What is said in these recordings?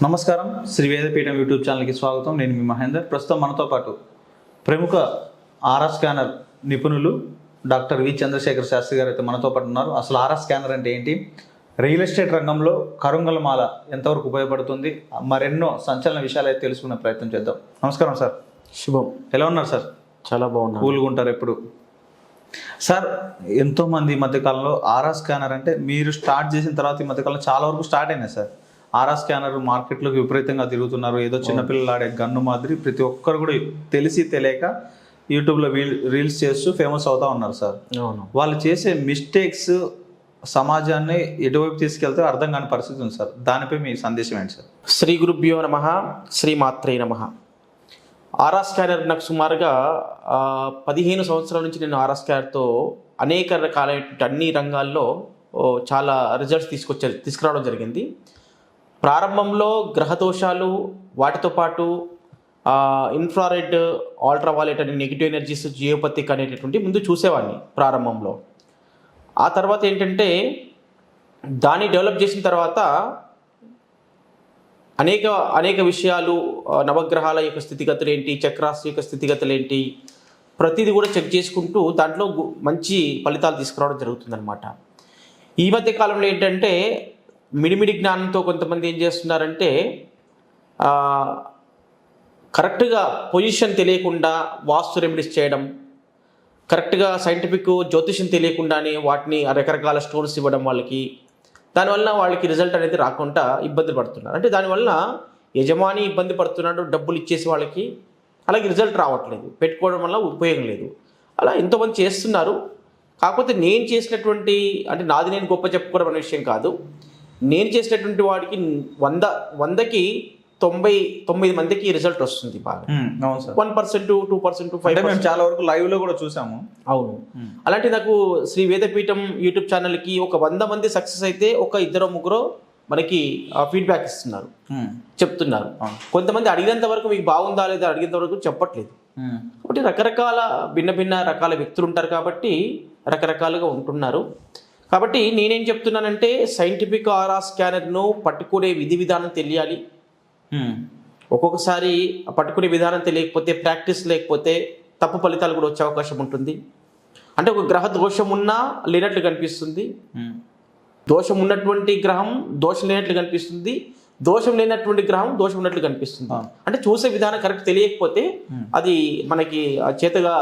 నమస్కారం, శ్రీ వేదపీఠం యూట్యూబ్ ఛానల్కి స్వాగతం. నేను మీ మహేందర్. ప్రస్తుతం మనతో పాటు ప్రముఖ ఆర్ఆర్ స్కానర్ నిపుణులు డాక్టర్ వి చంద్రశేఖర్ శాస్త్రి గారు అయితే మనతో పాటు ఉన్నారు. అసలు ఆర్ఆర్ స్కానర్ అంటే ఏంటి, రియల్ ఎస్టేట్ రంగంలో కరుంగల మాల ఎంతవరకు ఉపయోగపడుతుంది, మరెన్నో సంచలన విషయాలు అయితే తెలుసుకునే ప్రయత్నం చేద్దాం. నమస్కారం సార్. శుభం. ఎలా ఉన్నారు సార్? చాలా బాగున్నారు. కూల్గా ఉంటారు ఎప్పుడు సార్? ఎంతోమంది ఈ మధ్యకాలంలో ఆర్ఆర్ స్కానర్ అంటే మీరు స్టార్ట్ చేసిన తర్వాత ఈ మధ్యకాలంలో చాలా వరకు స్టార్ట్ అయినాయి సార్. ఆర్ఆర్ స్కానర్ మార్కెట్లోకి విపరీతంగా తిరుగుతున్నారు. ఏదో చిన్నపిల్లలు ఆడే గన్ను మాదిరి ప్రతి ఒక్కరు కూడా తెలిసి తెలియక యూట్యూబ్లో రీల్స్ చేస్తూ ఫేమస్ అవుతా ఉన్నారు సార్. వాళ్ళు చేసే మిస్టేక్స్ సమాజాన్ని ఎటువైపు తీసుకెళ్తే అర్థం కాని పరిస్థితి ఉంది సార్. దానిపై మీ సందేశం ఏంటి సార్? శ్రీ గురుభ్యో నమః, శ్రీ మాత్రే నమః. ఆర్ఆర్ స్కానర్ నాకు సుమారుగా 15 సంవత్సరాల నుంచి నేను ఆర్ఆర్ స్కానర్తో అనేక రకాలైన అన్ని రంగాల్లో చాలా రిజల్ట్స్ తీసుకురావడం జరిగింది. ప్రారంభంలో గ్రహదోషాలు, వాటితో పాటు ఇన్ఫ్రారెడ్, అల్ట్రావాలెట్ అనే నెగిటివ్ ఎనర్జీస్, జియోపతిక్ అనేటటువంటి ముందు చూసేవాడిని ప్రారంభంలో. ఆ తర్వాత ఏంటంటే దాన్ని డెవలప్ చేసిన తర్వాత అనేక విషయాలు, నవగ్రహాల యొక్క స్థితిగతులు ఏంటి, చక్రాస్ యొక్క స్థితిగతులు ఏంటి, ప్రతిదీ కూడా చెక్ చేసుకుంటూ దాంట్లో మంచి ఫలితాలు తీసుకురావడం జరుగుతుందన్నమాట. ఈ మధ్య కాలంలో ఏంటంటే మిడిమిడి జ్ఞానంతో కొంతమంది ఏం చేస్తున్నారంటే కరెక్ట్గా పొజిషన్ తెలియకుండా వాస్తు రెమెడీస్ చేయడం, కరెక్ట్గా సైంటిఫిక్ జ్యోతిష్యం తెలియకుండానే వాటిని రకరకాల స్టోన్స్ ఇవ్వడం వాళ్ళకి. దానివల్ల వాళ్ళకి రిజల్ట్ అనేది రాకుండా ఇబ్బంది పడుతున్నారు. అంటే దానివల్ల యజమాని ఇబ్బంది పడుతున్నాడు, డబ్బులు ఇచ్చేసి వాళ్ళకి, అలాగే రిజల్ట్ రావట్లేదు, పెట్టుకోవడం వల్ల ఉపయోగం లేదు. అలా ఎంతోమంది చేస్తున్నారు. కాకపోతే నేను చేసినటువంటి, అంటే నాది నేను గొప్ప చెప్పుకోవడం అనే విషయం కాదు, నేను చేసినటువంటి వాడికి 100కి 99 మందికి రిజల్ట్ వస్తుంది బాగా. 1%, 2%, 5% చాలా వరకు లైవ్ లో కూడా చూసాము. అవును. అలాంటి నాకు శ్రీ వేదపీఠం యూట్యూబ్ ఛానల్కి ఒక 100 మంది సక్సెస్ అయితే ఒక 2-3 మనకి ఫీడ్బ్యాక్ ఇస్తున్నారు, చెప్తున్నారు. కొంతమంది అడిగినంత వరకు మీకు బాగుందా లేదా అడిగినంత వరకు చెప్పట్లేదు. కాబట్టి రకరకాల భిన్న రకాల వ్యక్తులు ఉంటారు కాబట్టి రకరకాలుగా ఉంటున్నారు. కాబట్టి నేనేం చెప్తున్నానంటే సైంటిఫిక్ ఆర్ఆర్ స్కానర్ను పట్టుకునే విధానం తెలియాలి. ఒక్కొక్కసారి పట్టుకునే విధానం తెలియకపోతే, ప్రాక్టీస్ లేకపోతే తప్పు ఫలితాలు కూడా వచ్చే అవకాశం ఉంటుంది. అంటే ఒక గ్రహ దోషం ఉన్నా లేనట్లు కనిపిస్తుంది, దోషం ఉన్నటువంటి గ్రహం దోషం లేనట్లు కనిపిస్తుంది, దోషం లేనటువంటి గ్రహం దోషం ఉన్నట్లు కనిపిస్తుంది. అంటే చూసే విధానం కరెక్ట్ తెలియకపోతే అది మనకి చేతగా,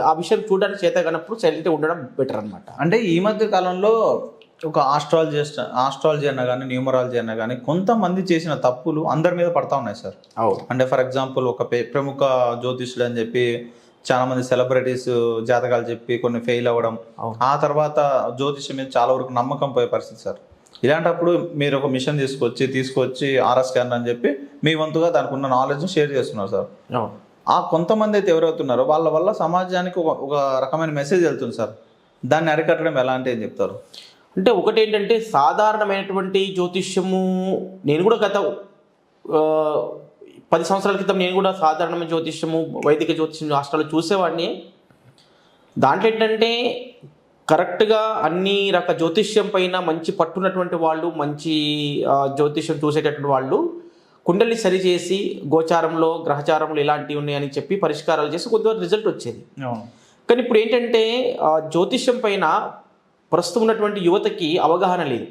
ఆ విషయం చూడడానికి చేత కానప్పుడు సైలెంట్గా ఉండడం బెటర్ అనమాట. అంటే ఈ మధ్య కాలంలో ఒక ఆస్ట్రాలజీ అన్నా కానీ, న్యూమరాలజీ అన్నా కానీ కొంతమంది చేసిన తప్పులు అందరి మీద పడతా ఉన్నాయి సార్. అంటే ఫర్ ఎగ్జాంపుల్ ఒక ప్రముఖ జ్యోతిష్యుడు అని చెప్పి చాలా మంది సెలబ్రిటీస్ జాతకాలు చెప్పి కొన్ని ఫెయిల్ అవ్వడం, ఆ తర్వాత జ్యోతిష్యం మీద చాలా వరకు నమ్మకం పోయే పరిస్థితి సార్. ఇలాంటప్పుడు మీరు ఒక మిషన్ తీసుకొచ్చి ఆర్ఆర్ స్కానర్ అని చెప్పి మీ వంతుగా దానికి ఉన్న నాలెడ్జ్ని షేర్ చేస్తున్నారు సార్. ఆ కొంతమంది అయితే ఎవరైతున్నారో వాళ్ళ వల్ల సమాజానికి ఒక రకమైన మెసేజ్ వెళ్తుంది సార్. దాన్ని అరికట్టడం ఎలా అంటే ఏం చెప్తారు? అంటే ఒకటి ఏంటంటే సాధారణమైనటువంటి జ్యోతిష్యము, నేను కూడా గత 10 సంవత్సరాల క్రితం నేను కూడా సాధారణమైన జ్యోతిష్యము, వైదిక జ్యోతిష్యం రాష్ట్రాలు చూసేవాడిని. దాంట్లో ఏంటంటే కరెక్ట్గా అన్ని రకాల జ్యోతిష్యం పైన మంచి పట్టున్నటువంటి వాళ్ళు, మంచి జ్యోతిష్యం చూసేటటువంటి వాళ్ళు కుండలిని సరిచేసి గోచారంలో, గ్రహచారంలో ఇలాంటివి ఉన్నాయని చెప్పి పరిష్కారాలు చేసి కొంతవరకు రిజల్ట్ వచ్చేది. కానీ ఇప్పుడు ఏంటంటే జ్యోతిష్యం పైన ప్రస్తుతం ఉన్నటువంటి యువతకి అవగాహన లేదు.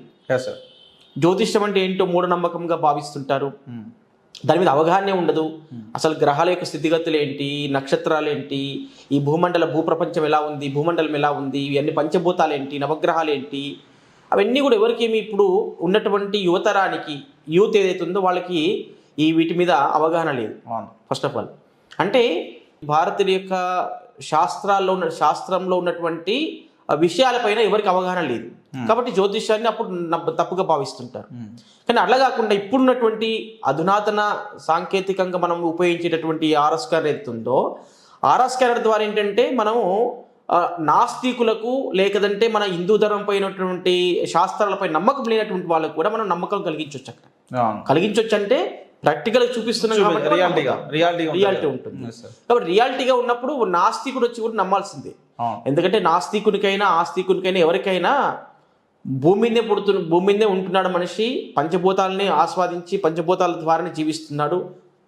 జ్యోతిష్యం అంటే ఏంటో మూఢనమ్మకంగా భావిస్తుంటారు, దాని మీద అవగాహనే ఉండదు. అసలు గ్రహాల యొక్క స్థితిగతులు ఏంటి, నక్షత్రాలు ఏంటి, ఈ భూప్రపంచం ఎలా ఉంది, భూమండలం ఎలా ఉంది, ఇవన్నీ పంచభూతాలు ఏంటి, నవగ్రహాలు ఏంటి, అవన్నీ కూడా ఎవరికేమి ఇప్పుడు ఉన్నటువంటి యువతరానికి, యూత్ ఏదైతే ఉందో వాళ్ళకి వీటి మీద అవగాహన లేదు. ఫస్ట్ ఆఫ్ ఆల్ అంటే భారతీయుల యొక్క శాస్త్రంలో ఉన్నటువంటి విషయాలపైన ఎవరికి అవగాహన లేదు. కాబట్టి జ్యోతిష్యాన్ని అప్పుడు తప్పుగా భావిస్తుంటారు. కానీ అట్లా కాకుండా ఇప్పుడున్నటువంటి అధునాతన సాంకేతికంగా మనం ఉపయోగించేటటువంటి ఆర్ఆర్ స్కానర్ ఏదైతుందో, ఆర్ఆర్ స్కానర్ ద్వారా ఏంటంటే మనము నాస్తికులకు, లేకదంటే మన హిందూ ధర్మం పైనటువంటి శాస్త్రాలపై నమ్మకం లేనటువంటి వాళ్ళకు కూడా మనం నమ్మకం కలిగించవచ్చు. కలిగించవచ్చు అంటే ప్రాక్టికల్ చూపిస్తున్నాం, రియాలిటీ ఉంటుంది. కాబట్టి రియాలిటీగా ఉన్నప్పుడు నాస్తికుడు వచ్చి కూడా నమ్మాల్సిందే. ఎందుకంటే నాస్తికునికైనా ఆస్తికునికైనా ఎవరికైనా భూమి మీదే ఉంటున్నాడు మనిషి, పంచభూతాలని ఆస్వాదించి పంచభూతాల ద్వారానే జీవిస్తున్నాడు,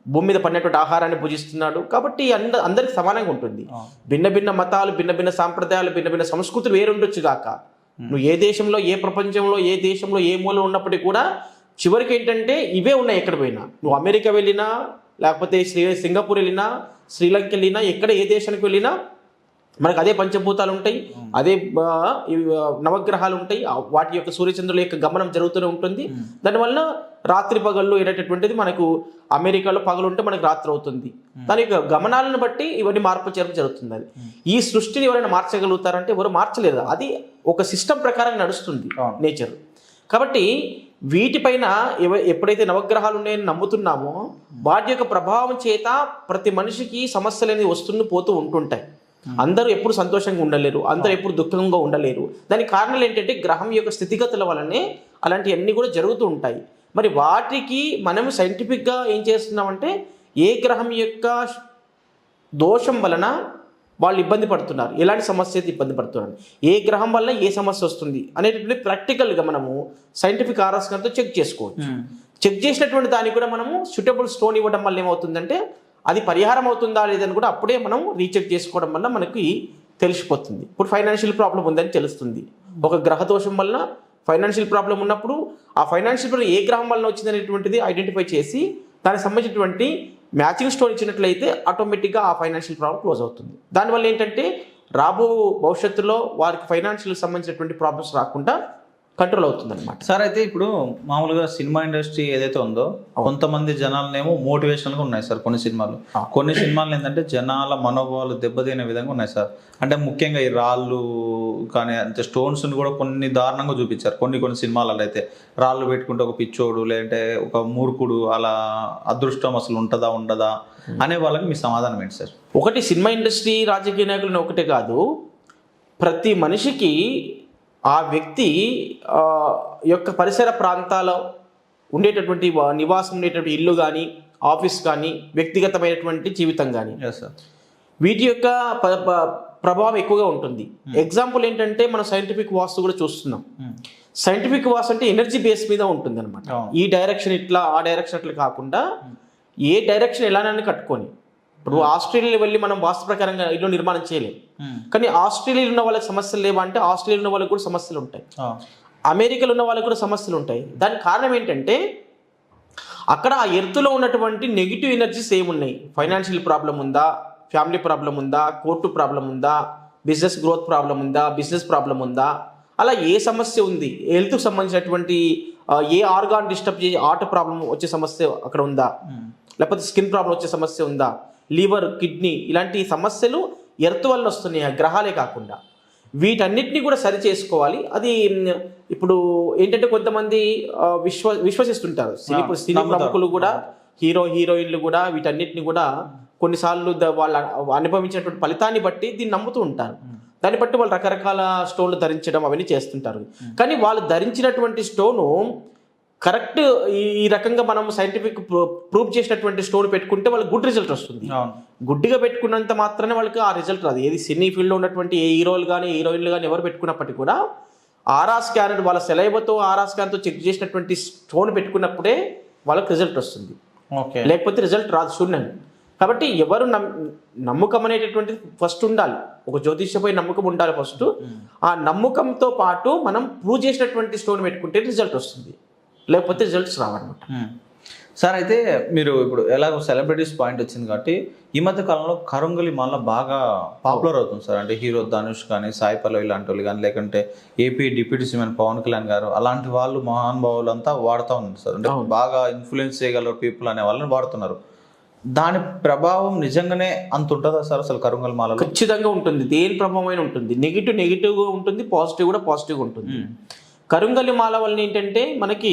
భూమి మీద పడినటువంటి ఆహారాన్ని భుజిస్తున్నాడు. కాబట్టి అందరికి సమానంగా ఉంటుంది. భిన్న భిన్న మతాలు, భిన్న భిన్న సాంప్రదాయాలు, భిన్న భిన్న సంస్కృతులు వేరుండొచ్చు గాక. నువ్వు ఏ దేశంలో, ఏ ప్రపంచంలో, ఏ దేశంలో, ఏ మూల ఉన్నప్పటికీ కూడా చివరికి ఏంటంటే ఇవే ఉన్నాయి. ఎక్కడ పోయినా నువ్వు అమెరికా వెళ్ళినా, లేకపోతే సింగపూర్ వెళ్ళినా, శ్రీలంక వెళ్ళినా, ఎక్కడ ఏ దేశానికి వెళ్ళినా మనకు అదే పంచభూతాలు ఉంటాయి, అదే నవగ్రహాలు ఉంటాయి. వాటి యొక్క సూర్యచంద్రుల యొక్క గమనం జరుగుతూనే ఉంటుంది. దానివల్ల రాత్రి పగళ్ళు అనేటటువంటిది మనకు అమెరికాలో పగలు ఉంటే మనకు రాత్రి అవుతుంది. దాని యొక్క గమనాలను బట్టి ఇవన్నీ మార్పు చేర్పు జరుగుతుంది. అది ఈ సృష్టిని ఎవరైనా మార్చగలుగుతారంటే ఎవరు మార్చలేదు. అది ఒక సిస్టమ్ ప్రకారం నడుస్తుంది నేచర్. కాబట్టి వీటిపైన ఎప్పుడైతే నవగ్రహాలు ఉన్నాయని నమ్ముతున్నామో వాటి యొక్క ప్రభావం చేత ప్రతి మనిషికి సమస్యలు అనేది వస్తూ పోతూ ఉంటుంటాయి. అందరూ ఎప్పుడు సంతోషంగా ఉండలేరు, అందరూ ఎప్పుడు దుఃఖంగా ఉండలేరు. దానికి కారణాలు ఏంటంటే గ్రహం యొక్క స్థితిగతుల వల్లనే అలాంటివన్నీ కూడా జరుగుతూ ఉంటాయి. మరి వాటికి మనం సైంటిఫిక్గా ఏం చేస్తున్నామంటే ఏ గ్రహం యొక్క దోషం వలన వాళ్ళు ఇబ్బంది పడుతున్నారు, ఎలాంటి సమస్య అయితే ఇబ్బంది పడుతున్నారు, ఏ గ్రహం వల్ల ఏ సమస్య వస్తుంది అనేటువంటి ప్రాక్టికల్గా మనము సైంటిఫిక్ ఆరాస్కంతో చెక్ చేసుకోవచ్చు. చెక్ చేసినటువంటి దానికి కూడా మనము సూటబుల్ స్టోన్ ఇవ్వడం వల్ల ఏమవుతుందంటే అది పరిహారం అవుతుందా లేదని కూడా అప్పుడే మనం రీచెక్ చేసుకోవడం వల్ల మనకి తెలిసిపోతుంది. ఇప్పుడు ఫైనాన్షియల్ ప్రాబ్లం ఉందని తెలుస్తుంది. ఒక గ్రహ దోషం వల్ల ఫైనాన్షియల్ ప్రాబ్లం ఉన్నప్పుడు ఆ ఫైనాన్షియల్ ప్రాబ్లం ఏ గ్రహం వల్ల వచ్చింది అనేటువంటిది ఐడెంటిఫై చేసి దానికి సంబంధించినటువంటి మ్యాచింగ్ స్టోన్ ఇచ్చినట్లయితే ఆటోమేటిక్గా ఆ ఫైనాన్షియల్ ప్రాబ్లం క్లోజ్ అవుతుంది. దానివల్ల ఏంటంటే రాబో భవిష్యత్తులో వారికి ఫైనాన్షియల్ సంబంధించినటువంటి ప్రాబ్లమ్స్ రాకుండా కంట్రోల్ అవుతుంది అనమాట. సార్, అయితే ఇప్పుడు మామూలుగా సినిమా ఇండస్ట్రీ ఏదైతే ఉందో కొంతమంది జనాలనేమో మోటివేషనల్గా ఉన్నాయి సార్ కొన్ని సినిమాలు. కొన్ని సినిమాలు ఏంటంటే జనాల మనోభావాలు దెబ్బతినే విధంగా ఉన్నాయి సార్. అంటే ముఖ్యంగా ఈ రాళ్ళు కానీ అంటే స్టోన్స్ని కూడా కొన్ని దారుణంగా చూపించారు. కొన్ని సినిమాలలో అయితే రాళ్ళు పెట్టుకుంటే ఒక పిచ్చోడు లేదంటే ఒక మూర్ఖుడు అలా అదృష్టం అసలు ఉంటుందా ఉండదా అనే వాళ్ళకి మీ సమాధానం ఏంటి సార్? ఒకటి సినిమా ఇండస్ట్రీ రాజకీయ నాయకులను ఒకటే కాదు, ప్రతి మనిషికి ఆ వ్యక్తి యొక్క పరిసర ప్రాంతాల్లో ఉండేటటువంటి నివాసం ఉండేటటువంటి ఇల్లు కానీ, ఆఫీస్ కానీ, వ్యక్తిగతమైనటువంటి జీవితం కానీ వీటి యొక్క ప్రభావం ఎక్కువగా ఉంటుంది. ఎగ్జాంపుల్ ఏంటంటే మనం సైంటిఫిక్ వాస్తు కూడా చూస్తున్నాం. సైంటిఫిక్ వాస్తు అంటే ఎనర్జీ బేస్ మీద ఉంటుంది అనమాట. ఈ డైరెక్షన్ ఇట్లా, ఆ డైరెక్షన్ అట్లా కాకుండా ఏ డైరెక్షన్ ఎలానని కట్టుకొని, ఇప్పుడు ఆస్ట్రేలియా వెళ్ళి మనం వాస్తు ప్రకారంగా ఇల్లు నిర్మాణం చేయలేము. కానీ ఆస్ట్రేలియాలో ఉన్న వాళ్ళకి సమస్యలు లేవా అంటే ఆస్ట్రేలియాలో ఉన్న వాళ్ళకి కూడా సమస్యలు ఉంటాయి, అమెరికాలో ఉన్న వాళ్ళకి కూడా సమస్యలు ఉంటాయి. దానికి కారణం ఏంటంటే అక్కడ ఆ ఎర్త్లో ఉన్నటువంటి నెగిటివ్ ఎనర్జీస్ ఏమున్నాయి. ఫైనాన్షియల్ ప్రాబ్లం ఉందా, ఫ్యామిలీ ప్రాబ్లం ఉందా, కోర్టు ప్రాబ్లం ఉందా, బిజినెస్ గ్రోత్ ప్రాబ్లం ఉందా, బిజినెస్ ప్రాబ్లం ఉందా, అలా ఏ సమస్య ఉంది, హెల్త్కి సంబంధించినటువంటి ఏ ఆర్గాన్ డిస్టర్బ్ చేసి హార్ట్ ప్రాబ్లం వచ్చే సమస్య అక్కడ ఉందా, లేకపోతే స్కిన్ ప్రాబ్లం వచ్చే సమస్య ఉందా, లివర్, కిడ్నీ ఇలాంటి సమస్యలు ఎర్త్ వల్ల వస్తున్నాయి, గ్రహాలే కాకుండా. వీటన్నిటిని కూడా సరి చేసుకోవాలి. అది ఇప్పుడు ఏంటంటే కొంతమంది విశ్వసిస్తుంటారు. ఇప్పుడు సినీ ప్రముఖులు కూడా, హీరోయిన్లు కూడా వీటన్నిటిని కూడా కొన్నిసార్లు వాళ్ళు అనుభవించినటువంటి ఫలితాన్ని బట్టి దీన్ని నమ్ముతూ ఉంటారు. దాన్ని బట్టి వాళ్ళు రకరకాల స్టోన్లు ధరించడం అవన్నీ చేస్తుంటారు. కానీ వాళ్ళు ధరించినటువంటి స్టోను కరెక్ట్ ఈ రకంగా మనం సైంటిఫిక్ ప్రూవ్ చేసినటువంటి స్టోన్ పెట్టుకుంటే వాళ్ళకి గుడ్ రిజల్ట్ వస్తుంది. గుడ్డిగా పెట్టుకున్నంత మాత్రమే వాళ్ళకి ఆ రిజల్ట్ రాదు. ఏది సినీ ఫీల్డ్లో ఉన్నటువంటి ఏ హీరోలు కానీ హీరోయిన్లు కానీ ఎవరు పెట్టుకున్నప్పటికీ కూడా ఆరా స్కానర్ వాళ్ళ సెలైవతో ఆరా స్కాన్తో చెక్ చేసినటువంటి స్టోన్ పెట్టుకున్నప్పుడే వాళ్ళకి రిజల్ట్ వస్తుంది. లేకపోతే రిజల్ట్ రాదు, శూన్యం. కాబట్టి ఎవరు నమ్మకం అనేటటువంటిది ఫస్ట్ ఉండాలి. ఒక జ్యోతిష్యపై నమ్మకం ఉండాలి ఫస్ట్. ఆ నమ్మకంతో పాటు మనం ప్రూవ్ చేసినటువంటి స్టోన్ పెట్టుకుంటే రిజల్ట్ వస్తుంది, లేకపోతే రిజల్ట్స్ రావన్నమాట. సార్, అయితే మీరు ఇప్పుడు ఎలాగో సెలబ్రిటీస్ పాయింట్ వచ్చింది కాబట్టి ఈ మధ్య కాలంలో కరుంగలి మాల బాగా పాపులర్ అవుతుంది సార్. అంటే హీరో ధనుష్ కానీ, సాయి పల్లవి లాంటి వాళ్ళు కానీ, లేకుంటే AP deputy CM Pawan Kalyan garu అలాంటి వాళ్ళు మహానుభావులు అంతా వాడుతూ ఉన్నారు సార్. అంటే బాగా ఇన్ఫ్లుయెన్స్ చేయగలరు పీపుల్ అనే వాళ్ళని వాడుతున్నారు. దాని ప్రభావం నిజంగానే అంత ఉంటుందా సార్ అసలు కరుంగలి మాల? ఖచ్చితంగా ఉంటుంది. దేని ప్రభావం అయినా ఉంటుంది. నెగిటివ్గా ఉంటుంది, పాజిటివ్గా ఉంటుంది. కరుంగలి మాల వల్ల ఏంటంటే మనకి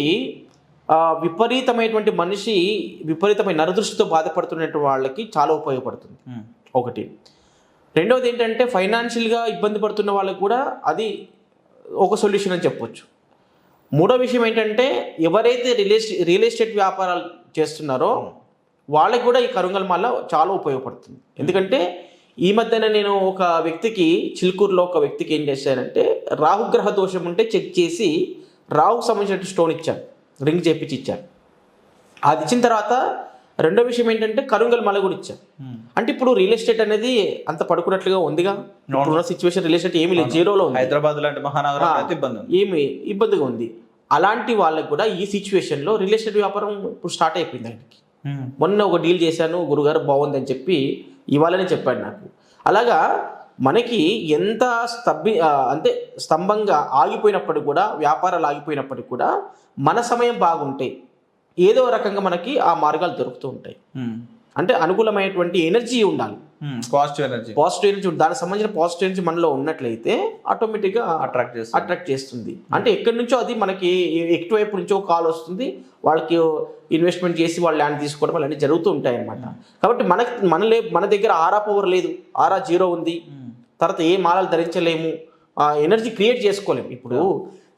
విపరీతమైనటువంటి మనిషి విపరీతమైన నరదృష్టితో బాధపడుతున్నటువంటి వాళ్ళకి చాలా ఉపయోగపడుతుంది ఒకటి. రెండవది ఏంటంటే ఫైనాన్షియల్గా ఇబ్బంది పడుతున్న వాళ్ళకి కూడా అది ఒక సొల్యూషన్ అని చెప్పొచ్చు. మూడో విషయం ఏంటంటే ఎవరైతే రియల్ ఎస్టేట్ వ్యాపారాలు చేస్తున్నారో వాళ్ళకి కూడా ఈ కరుంగలి మాల చాలా ఉపయోగపడుతుంది. ఎందుకంటే ఈ మధ్యన నేను ఒక వ్యక్తికి చిలుకూరులో ఒక వ్యక్తికి ఏం చేశానంటే రాహుగ్రహ దోషం ఉంటే చెక్ చేసి రాహుకు సంబంధించిన స్టోన్ ఇచ్చాను, రింగ్ చేపించి ఇచ్చాను. అది ఇచ్చిన తర్వాత రెండో విషయం ఏంటంటే కరుంగల్ మల కూడా ఇచ్చాను. అంటే ఇప్పుడు రియల్ ఎస్టేట్ అనేది అంత పడుకున్నట్లుగా ఉందిగా, ఇప్పుడున్న సిచ్యువేషన్ రియల్ ఎస్టేట్ ఏమీ లేదు, జీరోలో ఉంది. హైదరాబాద్ లాంటి మహానగరం ఏమి ఇబ్బందిగా ఉంది. అలాంటి వాళ్ళకి కూడా ఈ సిచ్యువేషన్లో రియల్ ఎస్టేట్ వ్యాపారం ఇప్పుడు స్టార్ట్ అయిపోయింది. ఆయనకి మొన్న ఒక డీల్ చేశాను, గురుగారు బాగుందని చెప్పి ఇవ్వాలని చెప్పాడు నాకు. అలాగా మనకి ఎంత అంటే స్తంభంగా ఆగిపోయినప్పటికి కూడా, వ్యాపారాలు ఆగిపోయినప్పటికి కూడా మన సమయం బాగుంటే ఏదో రకంగా మనకి ఆ మార్గాలు దొరుకుతూ ఉంటాయి. అంటే అనుకూలమైనటువంటి ఎనర్జీ ఉండాలి, పాజిటివ్ ఎనర్జీ దానికి సంబంధించిన పాజిటివ్ ఎనర్జీ మనలో ఉన్నట్లయితే ఆటోమేటిక్గా అట్రాక్ట్ చేస్తుంది. అంటే ఎక్కడి నుంచో అది మనకి ఎక్కువైపు నుంచో కాల్ వస్తుంది, వాళ్ళకి ఇన్వెస్ట్మెంట్ చేసి వాళ్ళు ల్యాండ్ తీసుకోవడం అలాంటి జరుగుతూ ఉంటాయి అన్నమాట. కాబట్టి మన దగ్గర ఆరా పవర్ లేదు, ఆరా జీరో ఉంది, తర్వాత ఏ మాలలు ధరించలేము, ఆ ఎనర్జీ క్రియేట్ చేసుకోలేము. ఇప్పుడు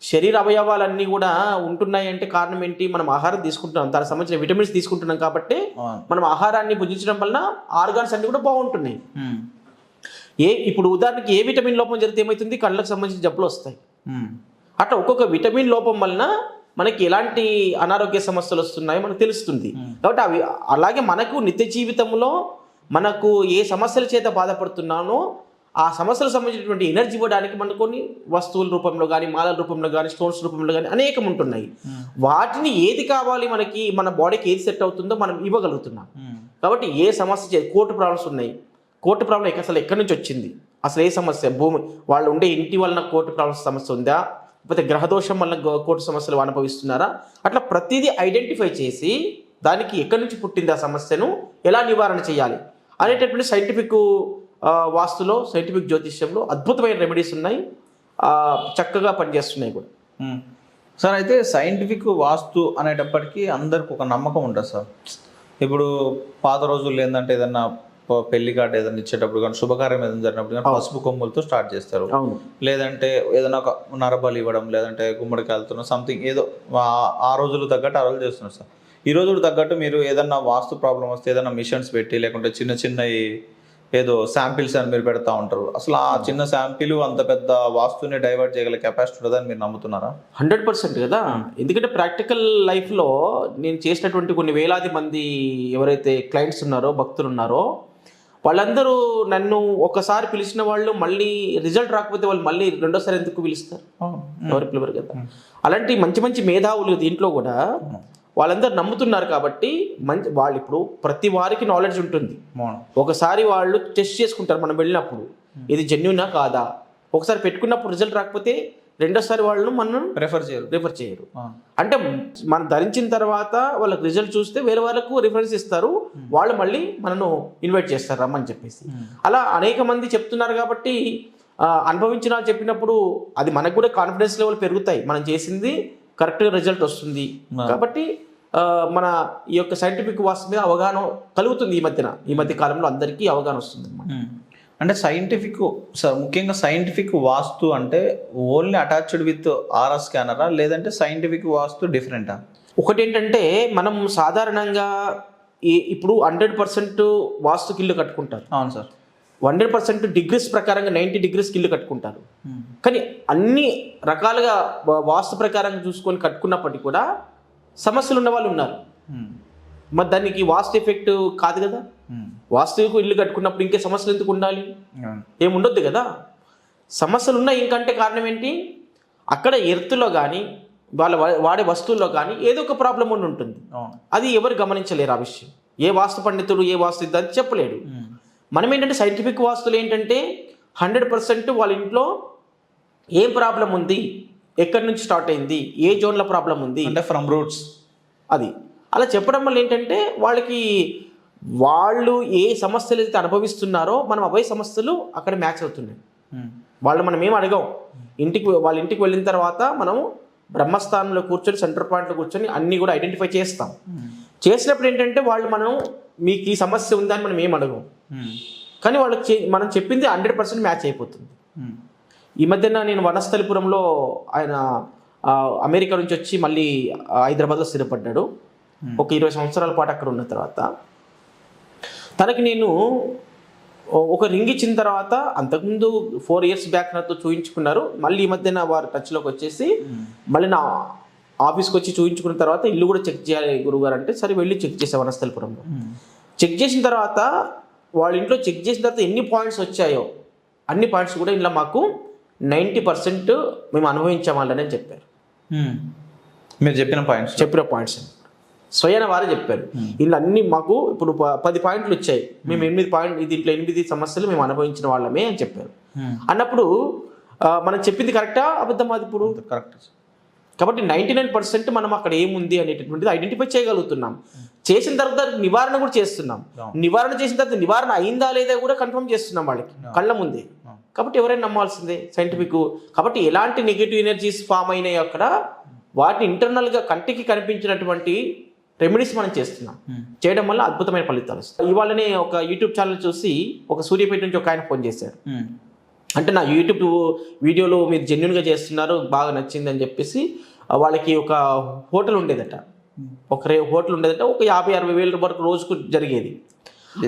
శరీర అవయవాలన్నీ కూడా ఉంటున్నాయి అంటే కారణం ఏంటి? మనం ఆహారం తీసుకుంటున్నాం, దానికి సంబంధించిన విటమిన్స్ తీసుకుంటున్నాం. కాబట్టి మనం ఆహారాన్ని భుజించడం వలన ఆర్గాన్స్ అన్ని కూడా బాగుంటున్నాయి. ఇప్పుడు ఉదాహరణకి ఏ విటమిన్ లోపం జరిగితే ఏమవుతుంది? కళ్ళకు సంబంధించిన జబ్బులు వస్తాయి. అట్లా ఒక్కొక్క విటమిన్ లోపం వలన మనకి ఎలాంటి అనారోగ్య సమస్యలు వస్తున్నాయో మనకు తెలుస్తుంది. కాబట్టి అవి అలాగే మనకు నిత్య జీవితంలో మనకు ఏ సమస్యల చేత బాధపడుతున్నానో ఆ సమస్యలకు సంబంధించినటువంటి ఎనర్జీ ఇవ్వడానికి మనకు కొన్ని వస్తువుల రూపంలో కానీ, మాలల రూపంలో కానీ, స్టోన్స్ రూపంలో కానీ అనేకం ఉంటున్నాయి. వాటిని ఏది కావాలి మనకి, మన బాడీకి ఏది సెట్ అవుతుందో మనం ఇవ్వగలుగుతున్నాం. కాబట్టి ఏ సమస్య కోర్టు ప్రాబ్లమ్స్ ఉన్నాయి, కోర్టు ప్రాబ్లం అసలు ఎక్కడి నుంచి వచ్చింది, అసలు ఏ సమస్య, భూమి వాళ్ళు ఉండే ఇంటి వలన కోర్టు ప్రాబ్లమ్స్ సమస్య ఉందా, లేకపోతే గ్రహదోషం వలన కోర్టు సమస్యలు అనుభవిస్తున్నారా, అట్లా ప్రతిదీ ఐడెంటిఫై చేసి దానికి ఎక్కడి నుంచి పుట్టింది ఆ సమస్యను ఎలా నివారణ చేయాలి అనేటటువంటి సైంటిఫిక్ వాస్తులో, సైంటిఫిక్ జ్యోతిష్యంలో అద్భుతమైన రెమెడీస్ ఉన్నాయి, చక్కగా పనిచేస్తున్నాయి కూడా. సార్ అయితే సైంటిఫిక్ వాస్తు అనేటప్పటికీ అందరికి ఒక నమ్మకం ఉంటుంది సార్. ఇప్పుడు పాత రోజుల్లో ఏంటంటే ఏదన్నా పెళ్లి కార్డు ఏదైనా ఇచ్చేటప్పుడు కానీ, శుభకార్యం ఏదైనా జరిగినప్పుడు కానీ పసుపు కొమ్ములతో స్టార్ట్ చేస్తారు. లేదంటే ఏదైనా ఒక నరబలి ఇవ్వడం, లేదంటే గుమ్మడికాయలతో సంథింగ్ ఏదో ఆ రోజులు తగ్గట్టు ఆ రోజులు చేస్తున్నారు సార్. ఈ రోజులు తగ్గట్టు మీరు ఏదన్నా వాస్తు ప్రాబ్లం వస్తే ఏదైనా మిషన్స్ పెట్టి, లేకుంటే చిన్న చిన్నవి ఏదో శాంపిల్స్ అని మీరు పెడతా ఉంటారు. అసలు ఆ చిన్న శాంపిల్ అంత పెద్ద వాస్తుని డైవర్ట్ చేయగల కెపాసిటీ ఉంటుందని మీరు నమ్ముతున్నారా? 100% కదా. ఎందుకంటే ప్రాక్టికల్ లైఫ్లో నేను చేసినటువంటి కొన్ని వేలాది మంది ఎవరైతే క్లయింట్స్ ఉన్నారో, భక్తులు ఉన్నారో, వాళ్ళందరూ నన్ను ఒకసారి పిలిచిన వాళ్ళు మళ్ళీ రిజల్ట్ రాకపోతే వాళ్ళు మళ్ళీ రెండోసారి ఎందుకు పిలుస్తారు? ఎవరు పిలవరు కదా. అలాంటి మంచి మంచి మేధావులు దీంట్లో కూడా వాళ్ళందరూ నమ్ముతున్నారు. కాబట్టి వాళ్ళు ఇప్పుడు ప్రతి వారికి నాలెడ్జ్ ఉంటుంది. ఒకసారి వాళ్ళు టెస్ట్ చేసుకుంటారు మనం వెళ్ళినప్పుడు, ఇది జెన్యూనా కాదా. ఒకసారి పెట్టుకున్నప్పుడు రిజల్ట్ రాకపోతే రెండోసారి వాళ్ళను మనం రిఫర్ చేయరు. అంటే మనం ధరించిన తర్వాత వాళ్ళకి రిజల్ట్ చూస్తే వేరే వాళ్ళకు రిఫరెన్స్ ఇస్తారు, వాళ్ళు మళ్ళీ మనను ఇన్వైట్ చేస్తారు రమ్మని చెప్పేసి. అలా అనేక మంది చెప్తున్నారు. కాబట్టి అనుభవించిన చెప్పినప్పుడు అది మనకు కూడా కాన్ఫిడెన్స్ లెవెల్ పెరుగుతాయి, మనం చేసింది కరెక్ట్గా రిజల్ట్ వస్తుంది. కాబట్టి మన ఈ యొక్క సైంటిఫిక్ వాస్తు మీద అవగాహన కలుగుతుంది. ఈ మధ్య కాలంలో అందరికీ అవగాహన వస్తుంది అన్నమాట. అంటే సైంటిఫిక్ సార్, ముఖ్యంగా సైంటిఫిక్ వాస్తు అంటే ఓన్లీ అటాచ్డ్ విత్ ఆర్ఆర్ స్కానరా, లేదంటే సైంటిఫిక్ వాస్తు డిఫరెంటా? ఒకటి ఏంటంటే మనం సాధారణంగా ఇప్పుడు 100% వాస్తుకి ఇల్లు కట్టుకుంటారు. అవును సార్. 100% డిగ్రీస్ ప్రకారంగా 90 డిగ్రీస్కి ఇల్లు కట్టుకుంటారు. కానీ అన్ని రకాలుగా వాస్తు ప్రకారంగా చూసుకొని కట్టుకున్నప్పటికీ కూడా సమస్యలు ఉన్న వాళ్ళు ఉన్నారు. మరి దానికి వాస్తు ఎఫెక్ట్ కాదు కదా. వాస్తువుకు ఇల్లు కట్టుకున్నప్పుడు ఇంకే సమస్యలు ఎందుకు ఉండాలి? ఏముండొద్దు కదా. సమస్యలు ఉన్నాయి ఇంకంటే కారణం ఏంటి? అక్కడ ఎర్త్లో కానీ వాళ్ళ వాడే వస్తువుల్లో కానీ ఏదో ఒక ప్రాబ్లం ఉండి ఉంటుంది. అది ఎవరు గమనించలేరు ఆ విషయం. ఏ వాస్తు పండితుడు ఏ వాస్తు ఇద్దని చెప్పలేడు. మనం ఏంటంటే సైంటిఫిక్ వాస్తులు ఏంటంటే 100% వాళ్ళ ఇంట్లో ఏం ప్రాబ్లం ఉంది, ఎక్కడి నుంచి స్టార్ట్ అయింది, ఏ జోన్లో ప్రాబ్లం ఉంది, అంటే ఫ్రమ్ రూట్స్ అది అలా చెప్పడం వల్ల ఏంటంటే వాళ్ళు ఏ సమస్యలు అయితే అనుభవిస్తున్నారో మనం అవే సమస్యలు అక్కడ మ్యాచ్ అవుతున్నాయి. మనం ఏం అడగం. వాళ్ళ ఇంటికి వెళ్ళిన తర్వాత మనం బ్రహ్మస్థానంలో కూర్చొని, సెంటర్ పాయింట్లో కూర్చొని అన్నీ కూడా ఐడెంటిఫై చేస్తాం. చేసినప్పుడు ఏంటంటే వాళ్ళు మీకు ఈ సమస్య ఉందని మనం ఏం అడగం. కానీ వాళ్ళకి మనం చెప్పింది 100% మ్యాచ్ అయిపోతుంది. ఈ మధ్యన నేను వనస్థలిపురంలో ఆయన అమెరికా నుంచి వచ్చి మళ్ళీ హైదరాబాద్లో స్థిరపడ్డాడు. ఒక 20 సంవత్సరాల పాటు అక్కడ ఉన్న తర్వాత తనకి నేను ఒక రింగ్ ఇచ్చిన తర్వాత అంతకుముందు 4 years బ్యాక్ నాతో చూయించుకున్నారు. మళ్ళీ ఈ మధ్యన వారు టచ్లోకి వచ్చేసి మళ్ళీ నా ఆఫీస్కి వచ్చి చూయించుకున్న తర్వాత ఇల్లు కూడా చెక్ చేయాలి గురువుగారు అంటే సరే వెళ్ళి చెక్ చేసే వనస్థలపురంలో. చెక్ చేసిన తర్వాత వాళ్ళ ఇంట్లో చెక్ చేసిన తర్వాత ఎన్ని పాయింట్స్ వచ్చాయో అన్ని పాయింట్స్ కూడా ఇలా మాకు 90% మేము అనుభవించామని చెప్పారు. మీరు చెప్పిన పాయింట్స్ స్వయాన వారే చెప్పారు. ఇలా అన్ని మాకు ఇప్పుడు 10 పాయింట్లు వచ్చాయి, మేము 8 దీంట్లో 8 సమస్యలు మేము అనుభవించిన వాళ్ళమే అని చెప్పారు. అన్నప్పుడు మనం చెప్పింది కరెక్టా అబద్ధం అది ఇప్పుడు కరెక్ట్. కాబట్టి 99% మనం అక్కడ ఏముంది అనేటటువంటిది ఐడెంటిఫై చేయగలుగుతున్నాం. చేసిన తర్వాత నివారణ కూడా చేస్తున్నాం. నివారణ చేసిన తర్వాత నివారణ అయిందా లేదా కూడా కన్ఫర్మ్ చేస్తున్నాం వాళ్ళకి కళ్ళ ముందే. కాబట్టి ఎవరైనా నమ్మాల్సిందే సైంటిఫిక్. కాబట్టి ఎలాంటి నెగిటివ్ ఎనర్జీస్ ఫామ్ అయినాయి అక్కడ వాటిని ఇంటర్నల్గా కంటికి కనిపించినటువంటి రెమెడీస్ మనం చేస్తున్నాం. చేయడం వల్ల అద్భుతమైన ఫలితాలు వస్తాయి. ఇవాళనే ఒక యూట్యూబ్ ఛానల్ చూసి ఒక సూర్యాపేట నుంచి ఒక ఆయన ఫోన్ చేశాడు. అంటే నా యూట్యూబ్ వీడియోలో మీరు జెన్యున్గా చేస్తున్నారు, బాగా నచ్చింది అని చెప్పేసి వాళ్ళకి ఒక హోటల్ ఉండేదట. ఒక ఒక 50-60 వేల వరకు రోజుకు జరిగేది.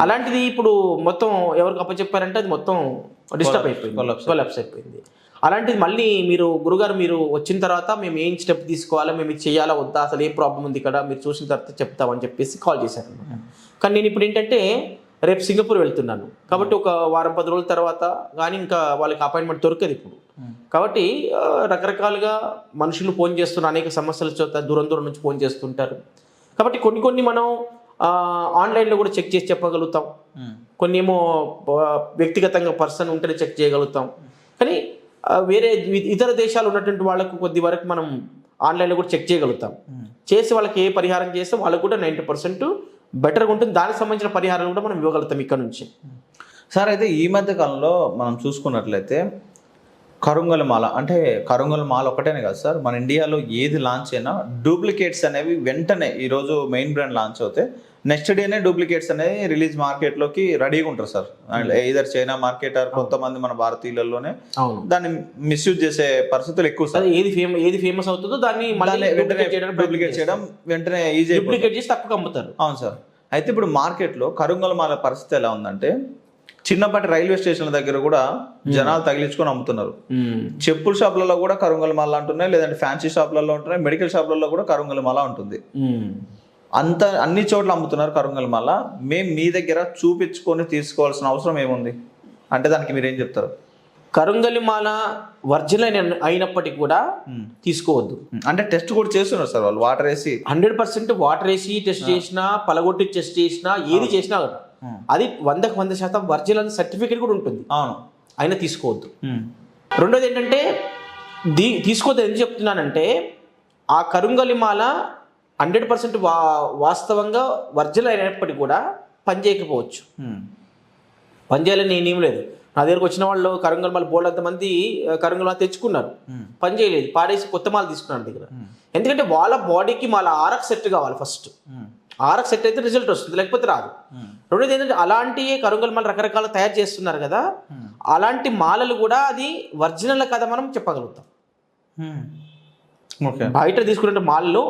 అలాంటిది ఇప్పుడు మొత్తం ఎవరికి అప్పచెప్పారంటే అది మొత్తం డిస్టర్బ్ అయిపోయింది, కొలాప్స్ అయిపోయింది. అలాంటిది మళ్ళీ మీరు గురుగారు మీరు వచ్చిన తర్వాత మేము ఏం స్టెప్ తీసుకోవాలా, మేము ఇది చేయాలా వద్దా, అసలు ఏ ప్రాబ్లం ఉంది ఇక్కడ మీరు చూసిన తర్వాత చెప్తామని చెప్పేసి కాల్ చేశారు అనమాట. కానీ నేను ఇప్పుడు ఏంటంటే రేపు సింగపూర్ వెళ్తున్నాను కాబట్టి ఒక వారం 10 రోజుల తర్వాత కానీ ఇంకా వాళ్ళకి అపాయింట్మెంట్ దొరకదు ఇప్పుడు. కాబట్టి రకరకాలుగా మనుషులు ఫోన్ చేస్తున్న అనేక సమస్యల చేత దూరం నుంచి ఫోన్ చేస్తుంటారు. కాబట్టి కొన్ని మనం ఆన్లైన్లో కూడా చెక్ చేసి చెప్పగలుగుతాం, కొన్ని ఏమో వ్యక్తిగతంగా పర్సన్ ఉంటేనే చెక్ చేయగలుగుతాం. కానీ వేరే ఇతర దేశాలు ఉన్నటువంటి వాళ్ళకు కొద్ది వరకు మనం ఆన్లైన్లో కూడా చెక్ చేయగలుగుతాం. చేసి వాళ్ళకి ఏ పరిహారం చేస్తే వాళ్ళకు కూడా 90% బెటర్గా ఉంటుంది. దానికి సంబంధించిన పరిహారాలు కూడా మనం ఇవ్వగలుగుతాం ఇక్కడ నుంచి. సార్ అయితే ఈ మధ్య కాలంలో మనం చూసుకున్నట్లయితే కరుంగల మాల, అంటే కరుంగల మాల ఒకటేనే కాదు సార్, మన ఇండియాలో ఏది లాంచ్ అయినా డూప్లికేట్స్ అనేవి వెంటనే ఈరోజు మెయిన్ బ్రాండ్ లాంచ్ అవుతే నెక్స్ట్ డేనే డూప్లికేట్స్ అనేవి రిలీజ్ మార్కెట్లోకి రెడీగా ఉంటారు సార్. అండ్ ఇదర్ చైనా మార్కెట్ ఆర్ కొంతమంది మన భారతీయులలోనే దాన్ని మిస్యూజ్ చేసే పరిస్థితులు ఎక్కువ సార్. ఏది ఫేమస్ అవుతుందో దాన్ని డూప్లికేట్ చేయడం వెంటనే ఈజీ డూప్లికేట్ చేసి తక్కువ అమ్ముతారు. అవును సార్. అయితే ఇప్పుడు మార్కెట్లో కరుంగల మాల పరిస్థితి ఎలా ఉందంటే చిన్నపాటి రైల్వే స్టేషన్ల దగ్గర కూడా జనాలు తగిలించుకొని అమ్ముతున్నారు. చెప్పుల షాపులలో కూడా కరుంగల మాల అంటున్నాయి, లేదంటే ఫ్యాన్సీ షాపులలో ఉంటున్నాయి, మెడికల్ షాపులలో కూడా కరుంగల మాల ఉంటుంది. అన్ని చోట్ల అమ్ముతున్నారు కరుంగల మాల. మేము మీ దగ్గర చూపించుకొని తీసుకోవాల్సిన అవసరం ఏముంది అంటే దానికి మీరేం చెప్తారు? కరుంగలి మాల ఒరిజినల్ అయినప్పటికీ కూడా తీసుకోవద్దు. అంటే టెస్ట్ కూడా చేస్తున్నారు సార్ వాళ్ళు, వాటర్ వేసి 100% వాటర్ వేసి టెస్ట్ చేసినా, పలగొట్టి టెస్ట్ చేసినా, ఏది చేసినా అది 100% ఒరిజినల్ సర్టిఫికేట్ కూడా ఉంటుంది. అవును, అయినా తీసుకోవద్దు. రెండోది ఏంటంటే తీసుకోవద్దు ఎందుకు చెప్తున్నానంటే ఆ కరుంగలి మాల 100% వాస్తవంగా ఒరిజినల్ అయినప్పటికీ కూడా పనిచేయకపోవచ్చు. పనిచేయాలని నేనేం లేదు. నా దగ్గరకు వచ్చిన వాళ్ళు కరుంగల్ మాల బోల్డ్ అంతమంది కరుంగల్ మాల తెచ్చుకున్నారు, పని చేయలేదు, పాడేసి కొత్త మాల తీసుకున్నారు దగ్గర. ఎందుకంటే వాళ్ళ బాడీకి మాల ఆర్ఎక్స్ సెట్ కావాలి. ఫస్ట్ ఆర్ఎక్స్ సెట్ అయితే రిజల్ట్ వస్తుంది, లేకపోతే రాదు. రెండోది ఏంటంటే అలాంటి కరుంగల్ మాల రకరకాల తయారు చేస్తున్నారు కదా, అలాంటి మాలలు కూడా అది ఒరిజినల్ కదా మనం చెప్పగలుగుతాం. బయట తీసుకునే మాల్లో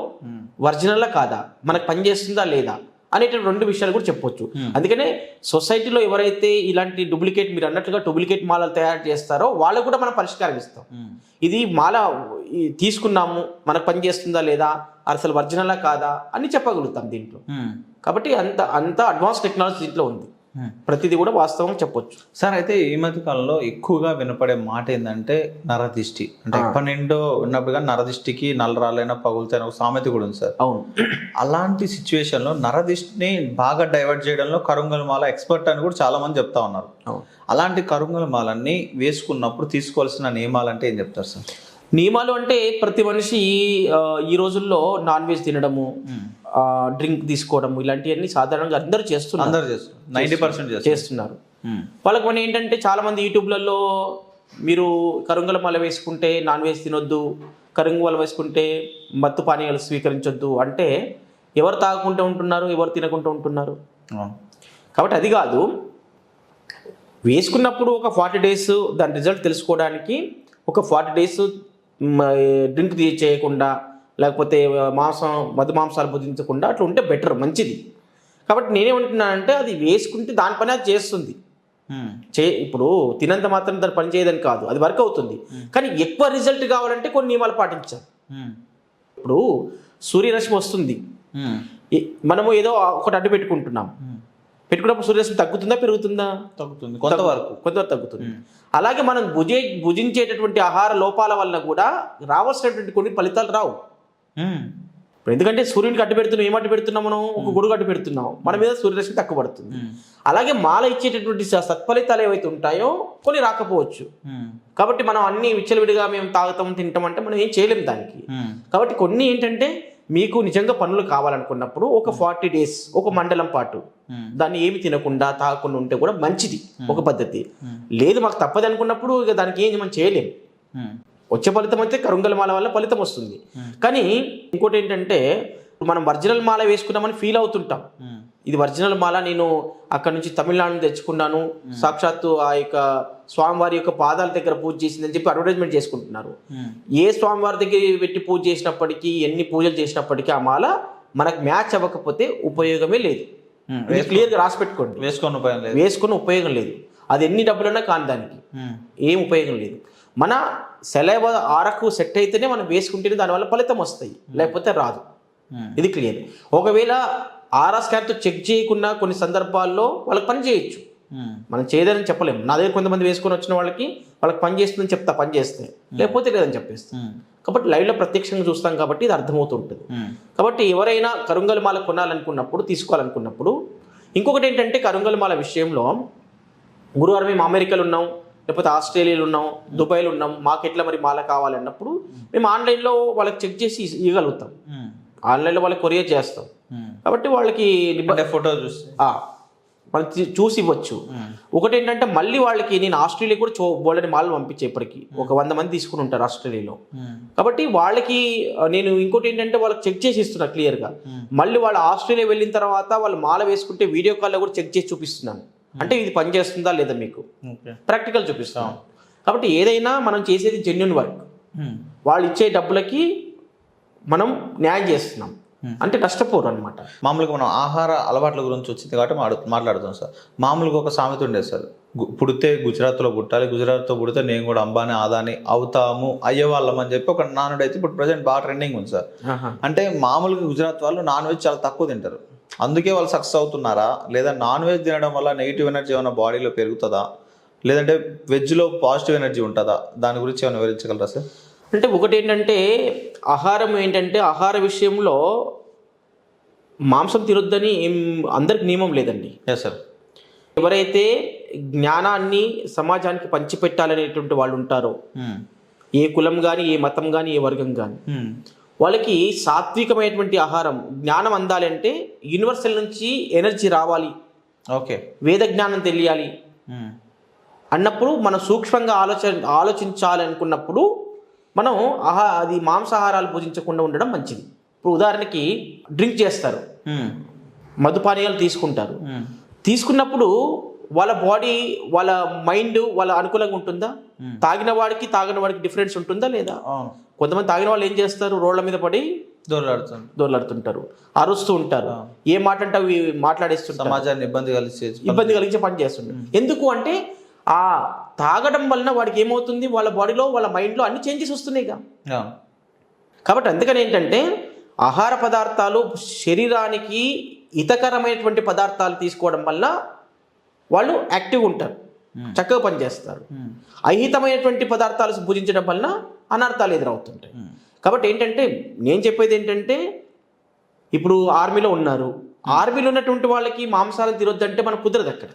ఒరిజినల్ కాదా, మనకు పనిచేస్తుందా లేదా అనేటువంటి 2 విషయాలు కూడా చెప్పొచ్చు. అందుకనే సొసైటీలో ఎవరైతే ఇలాంటి డూప్లికేట్, మీరు అన్నట్లుగా డూప్లికేట్ మాలలు తయారు చేస్తారో వాళ్ళకు కూడా మనం పరిష్కారం ఇస్తాం. ఇది మాల తీసుకున్నాము, మనకు పనిచేస్తుందా లేదా, అసలు ఒరిజినలా కాదా అని చెప్పగలుగుతాం దీంట్లో. కాబట్టి అంత అడ్వాన్స్ టెక్నాలజీ దీంట్లో ఉంది, ప్రతిదీ కూడా వాస్తవంగా చెప్పొచ్చు. సార్ అయితే ఈ మధ్య కాలంలో ఎక్కువగా వినపడే మాట ఏంటంటే నరదిష్టి. అంటే ఎప్పటి నిండో ఉన్నప్పుడుగా నరదిష్టికి నల్లరాలైనా పగులుతాయిన ఒక సామెత కూడా ఉంది సార్. అవును. అలాంటి సిచ్యువేషన్లో నరదిష్టిని బాగా డైవర్ట్ చేయడంలో కరుంగల మాల ఎక్స్పర్ట్ అని కూడా చాలా మంది చెప్తా ఉన్నారు. అలాంటి కరుంగల మాలన్నీ వేసుకున్నప్పుడు తీసుకోవాల్సిన నియమాలు అంటే ఏం చెప్తారు సార్? నియమాలు అంటే ప్రతి మనిషి ఈ రోజుల్లో నాన్ వెజ్ తినడము, డ్రింక్ తీసుకోవడము, ఇలాంటివన్నీ సాధారణంగా అందరూ చేస్తున్నారు. 90% చేస్తున్నారు. వాళ్ళకి మన ఏంటంటే చాలా మంది యూట్యూబ్లలో మీరు కరుంగల మాల వేసుకుంటే నాన్ వెజ్ తినొద్దు, కరుంగల వేసుకుంటే మత్తు పానీయాలు స్వీకరించొద్దు అంటే ఎవరు తాగుకుంటూ ఉంటున్నారు, ఎవరు తినకుంటూ ఉంటున్నారు. కాబట్టి అది కాదు, వేసుకున్నప్పుడు ఒక 40 days దాని రిజల్ట్ తెలుసుకోవడానికి ఒక 40 days డ్రింక్ చేయకుండా, లేకపోతే మధు మాంసాలు భుజించకుండా అట్లా ఉంటే బెటర్, మంచిది. కాబట్టి నేనేమంటున్నానంటే అది వేసుకుంటే దాని పని అది చేస్తుంది. ఇప్పుడు తినంత మాత్రం దాన్ని పని చేయదని కాదు, అది వర్క్ అవుతుంది. కానీ ఎక్కువ రిజల్ట్ కావాలంటే కొన్ని నియమాలు పాటించాలి. ఇప్పుడు సూర్యరశ్మి వస్తుంది, మనము ఏదో ఒకటి అడ్డు పెట్టుకుంటున్నాం, పెట్టుకున్నప్పుడు సూర్యరశ్మి తగ్గుతుందా పెరుగుతుందా? తగ్గుతుంది, కొంతవరకు తగ్గుతుంది. అలాగే మనం భుజించేటటువంటి ఆహార లోపాల వల్ల కూడా రావాల్సినటువంటి కొన్ని ఫలితాలు రావు. ఎందుకంటే సూర్యునికి అడ్డు పెడుతున్నాం, ఏం అడ్డు పెడుతున్నాం, మనం ఒక గొడుగు అడ్డు పెడుతున్నాం, మన మీద సూర్యరశ్మి తక్కువ పడుతుంది. అలాగే మాల ఇచ్చేటటువంటి సత్ఫలితాలు ఏవైతే ఉంటాయో కొన్ని రాకపోవచ్చు. కాబట్టి మనం అన్ని విచ్చలవిడిగా మేము తాగుతాం తింటాం అంటే మనం ఏం చేయలేము దానికి. కాబట్టి కొన్ని ఏంటంటే మీకు నిజంగా పనులు కావాలనుకున్నప్పుడు ఒక 40 days, ఒక మండలం పాటు దాన్ని ఏమి తినకుండా తాగకుండా ఉంటే కూడా మంచిది, ఒక పద్ధతి. లేదు మాకు తప్పదు అనుకున్నప్పుడు ఇక దానికి ఏం మనం చేయలేము. వచ్చే ఫలితం అయితే కరుంగల మాల వల్ల ఫలితం వస్తుంది. కానీ ఇంకోటి ఏంటంటే మనం ఒరిజినల్ మాల వేసుకున్నామని ఫీల్ అవుతుంటాం. ఇది ఒరిజినల్ మాల, నేను అక్కడ నుంచి తమిళనాడు తెచ్చుకున్నాను, సాక్షాత్తు ఆ యొక్క స్వామివారి యొక్క పాదాల దగ్గర పూజ చేసిందని చెప్పి అడ్వర్టైజ్మెంట్ చేసుకుంటున్నారు. ఏ స్వామివారి దగ్గర పెట్టి పూజ చేసినప్పటికీ, ఎన్ని పూజలు చేసినప్పటికీ ఆ మాల మనకు మ్యాచ్ అవ్వకపోతే ఉపయోగమే లేదు. క్లియర్గా రాసి పెట్టుకోండి, వేసుకుని ఉపయోగం లేదు. అది ఎన్ని డబ్బులన్నా కాని దానికి ఏం ఉపయోగం లేదు. మన సెలవు ఆరకు సెట్ అయితేనే మనం వేసుకుంటేనే దానివల్ల ఫలితం వస్తాయి, లేకపోతే రాదు. ఇది క్లియర్. ఒకవేళ ఆరా స్కాన్తో చెక్ చేయకుండా కొన్ని సందర్భాల్లో వాళ్ళకి పని చేయొచ్చు, మనం చేయదని చెప్పలేము. నా దగ్గర కొంతమంది వేసుకొని వచ్చిన వాళ్ళకి పని చేస్తుందని చెప్తా, పని చేస్తే, లేకపోతే లేదని చెప్పేస్తాం. కాబట్టి లైవ్లో ప్రత్యక్షంగా చూస్తాం కాబట్టి ఇది అర్థమవుతుంటుంది. కాబట్టి ఎవరైనా కరుంగల మాల కొనాలనుకున్నప్పుడు, తీసుకోవాలనుకున్నప్పుడు, ఇంకొకటి ఏంటంటే కరుంగల మాల విషయంలో, గురువారం మేము అమెరికాలో ఉన్నాం, లేకపోతే ఆస్ట్రేలియాలో ఉన్నాం, దుబాయ్లో ఉన్నాం, మాకు ఎట్లా మరి మాల కావాలన్నప్పుడు మేము ఆన్లైన్లో వాళ్ళకి చెక్ చేసి ఇవ్వగలుగుతాం, ఆన్లైన్లో వాళ్ళకి కొరియర్ చేస్తాం. కాబట్టి వాళ్ళకి ఫోటో చూసి మనం చూసి ఇవ్వచ్చు. ఒకటి ఏంటంటే మళ్ళీ వాళ్ళకి నేను ఆస్ట్రేలియా కూడా బోల్డని మాలు పంపించే, ఇప్పటికి ఒక 100 మంది తీసుకుని ఉంటారు ఆస్ట్రేలియాలో. కాబట్టి వాళ్ళకి నేను ఇంకోటి ఏంటంటే వాళ్ళకి చెక్ చేసి ఇస్తున్నా క్లియర్గా. మళ్ళీ వాళ్ళు ఆస్ట్రేలియా వెళ్ళిన తర్వాత వాళ్ళు మాల వేసుకుంటే వీడియో కాల్లో కూడా చెక్ చేసి చూపిస్తున్నాను, అంటే ఇది పని చేస్తుందా లేదా మీకు ప్రాక్టికల్ చూపిస్తాం. కాబట్టి ఏదైనా మనం చేసేది జెన్యూన్ వర్క్, వాళ్ళు ఇచ్చే డబ్బులకి మనం న్యాయం చేస్తున్నాం, అంటే నష్టపోరు అనమాట. మామూలుగా మనం ఆహార అలవాట్ల గురించి వచ్చింది కాబట్టి మాట్లాడుతాం సార్. మామూలుగా ఒక సామెత ఉండేది సార్, పుడితే గుజరాత్లో పుట్టాలి, గుజరాత్లో పుడితే నేను కూడా అంబానీ ఆదాని అవుతాము అయ్యేవాళ్ళం అని చెప్పి ఒక నానుడు అయితే ఇప్పుడు ప్రజెంట్ బాగా ట్రెండింగ్ ఉంది సార్. అంటే మామూలుగా గుజరాత్ వాళ్ళు నాన్ వెజ్ చాలా తక్కువ తింటారు, అందుకే వాళ్ళు సక్సెస్ అవుతున్నారా, లేదా నాన్ వెజ్ తినడం వల్ల నెగిటివ్ ఎనర్జీ ఏమైనా బాడీలో పెరుగుతుందా, లేదంటే వెజ్లో పాజిటివ్ ఎనర్జీ ఉంటుందా, దాని గురించి ఏమైనా వివరించగలరా సార్? అంటే ఒకటి ఏంటంటే ఆహారం ఏంటంటే ఆహార విషయంలో మాంసం తినొద్దని అందరికి నియమం లేదండి. సార్, ఎవరైతే జ్ఞానాన్ని సమాజానికి పంచిపెట్టాలనేటువంటి వాళ్ళు ఉంటారో, ఏ కులం కానీ, ఏ మతం కానీ, ఏ వర్గం కానీ, వాళ్ళకి సాత్వికమైనటువంటి ఆహారం, జ్ఞానం అందాలి అంటే యూనివర్సల్ నుంచి ఎనర్జీ రావాలి, ఓకే, వేద జ్ఞానం తెలియాలి అన్నప్పుడు మనం సూక్ష్మంగా ఆలోచించాలనుకున్నప్పుడు మనం అది మాంసాహారాలు భుజించకుండా ఉండడం మంచిది. ఇప్పుడు ఉదాహరణకి డ్రింక్ చేస్తారు, మధుపానీయాలు తీసుకుంటారు, తీసుకున్నప్పుడు వాళ్ళ బాడీ, వాళ్ళ మైండ్ వాళ్ళ అనుకూలంగా ఉంటుందా? తాగిన వాడికి తాగిన వాడికి డిఫరెన్స్ ఉంటుందా లేదా? కొంతమంది తాగిన వాళ్ళు ఏం చేస్తారు, రోడ్ల మీద పడి దొరలాడుతుంటారు, అరుస్తూ ఉంటారు, ఏ మాట అంటే అవి మాట్లాడేస్తుంటారు, సమాజాన్ని ఇబ్బంది కలిగించే పని చేస్తుంటారు. ఎందుకు అంటే ఆ తాగడం వలన వాడికి ఏమవుతుంది, వాళ్ళ బాడీలో వాళ్ళ మైండ్లో అన్ని చేంజెస్ వస్తున్నాయి. కాబట్టి అందుకని ఏంటంటే ఆహార పదార్థాలు శరీరానికి హితకరమైనటువంటి పదార్థాలు తీసుకోవడం వల్ల వాళ్ళు యాక్టివ్గా ఉంటారు, చక్కగా పనిచేస్తారు. అహితమైనటువంటి పదార్థాలు భుజించడం వలన అనర్థాలు ఎదురవుతుంటాయి. కాబట్టి ఏంటంటే నేను చెప్పేది ఏంటంటే, ఇప్పుడు ఆర్మీలో ఉన్నారు, ఆర్మీలో ఉన్నటువంటి వాళ్ళకి మాంసాలను తినొద్దంటే మనకు కుదరదు. అక్కడ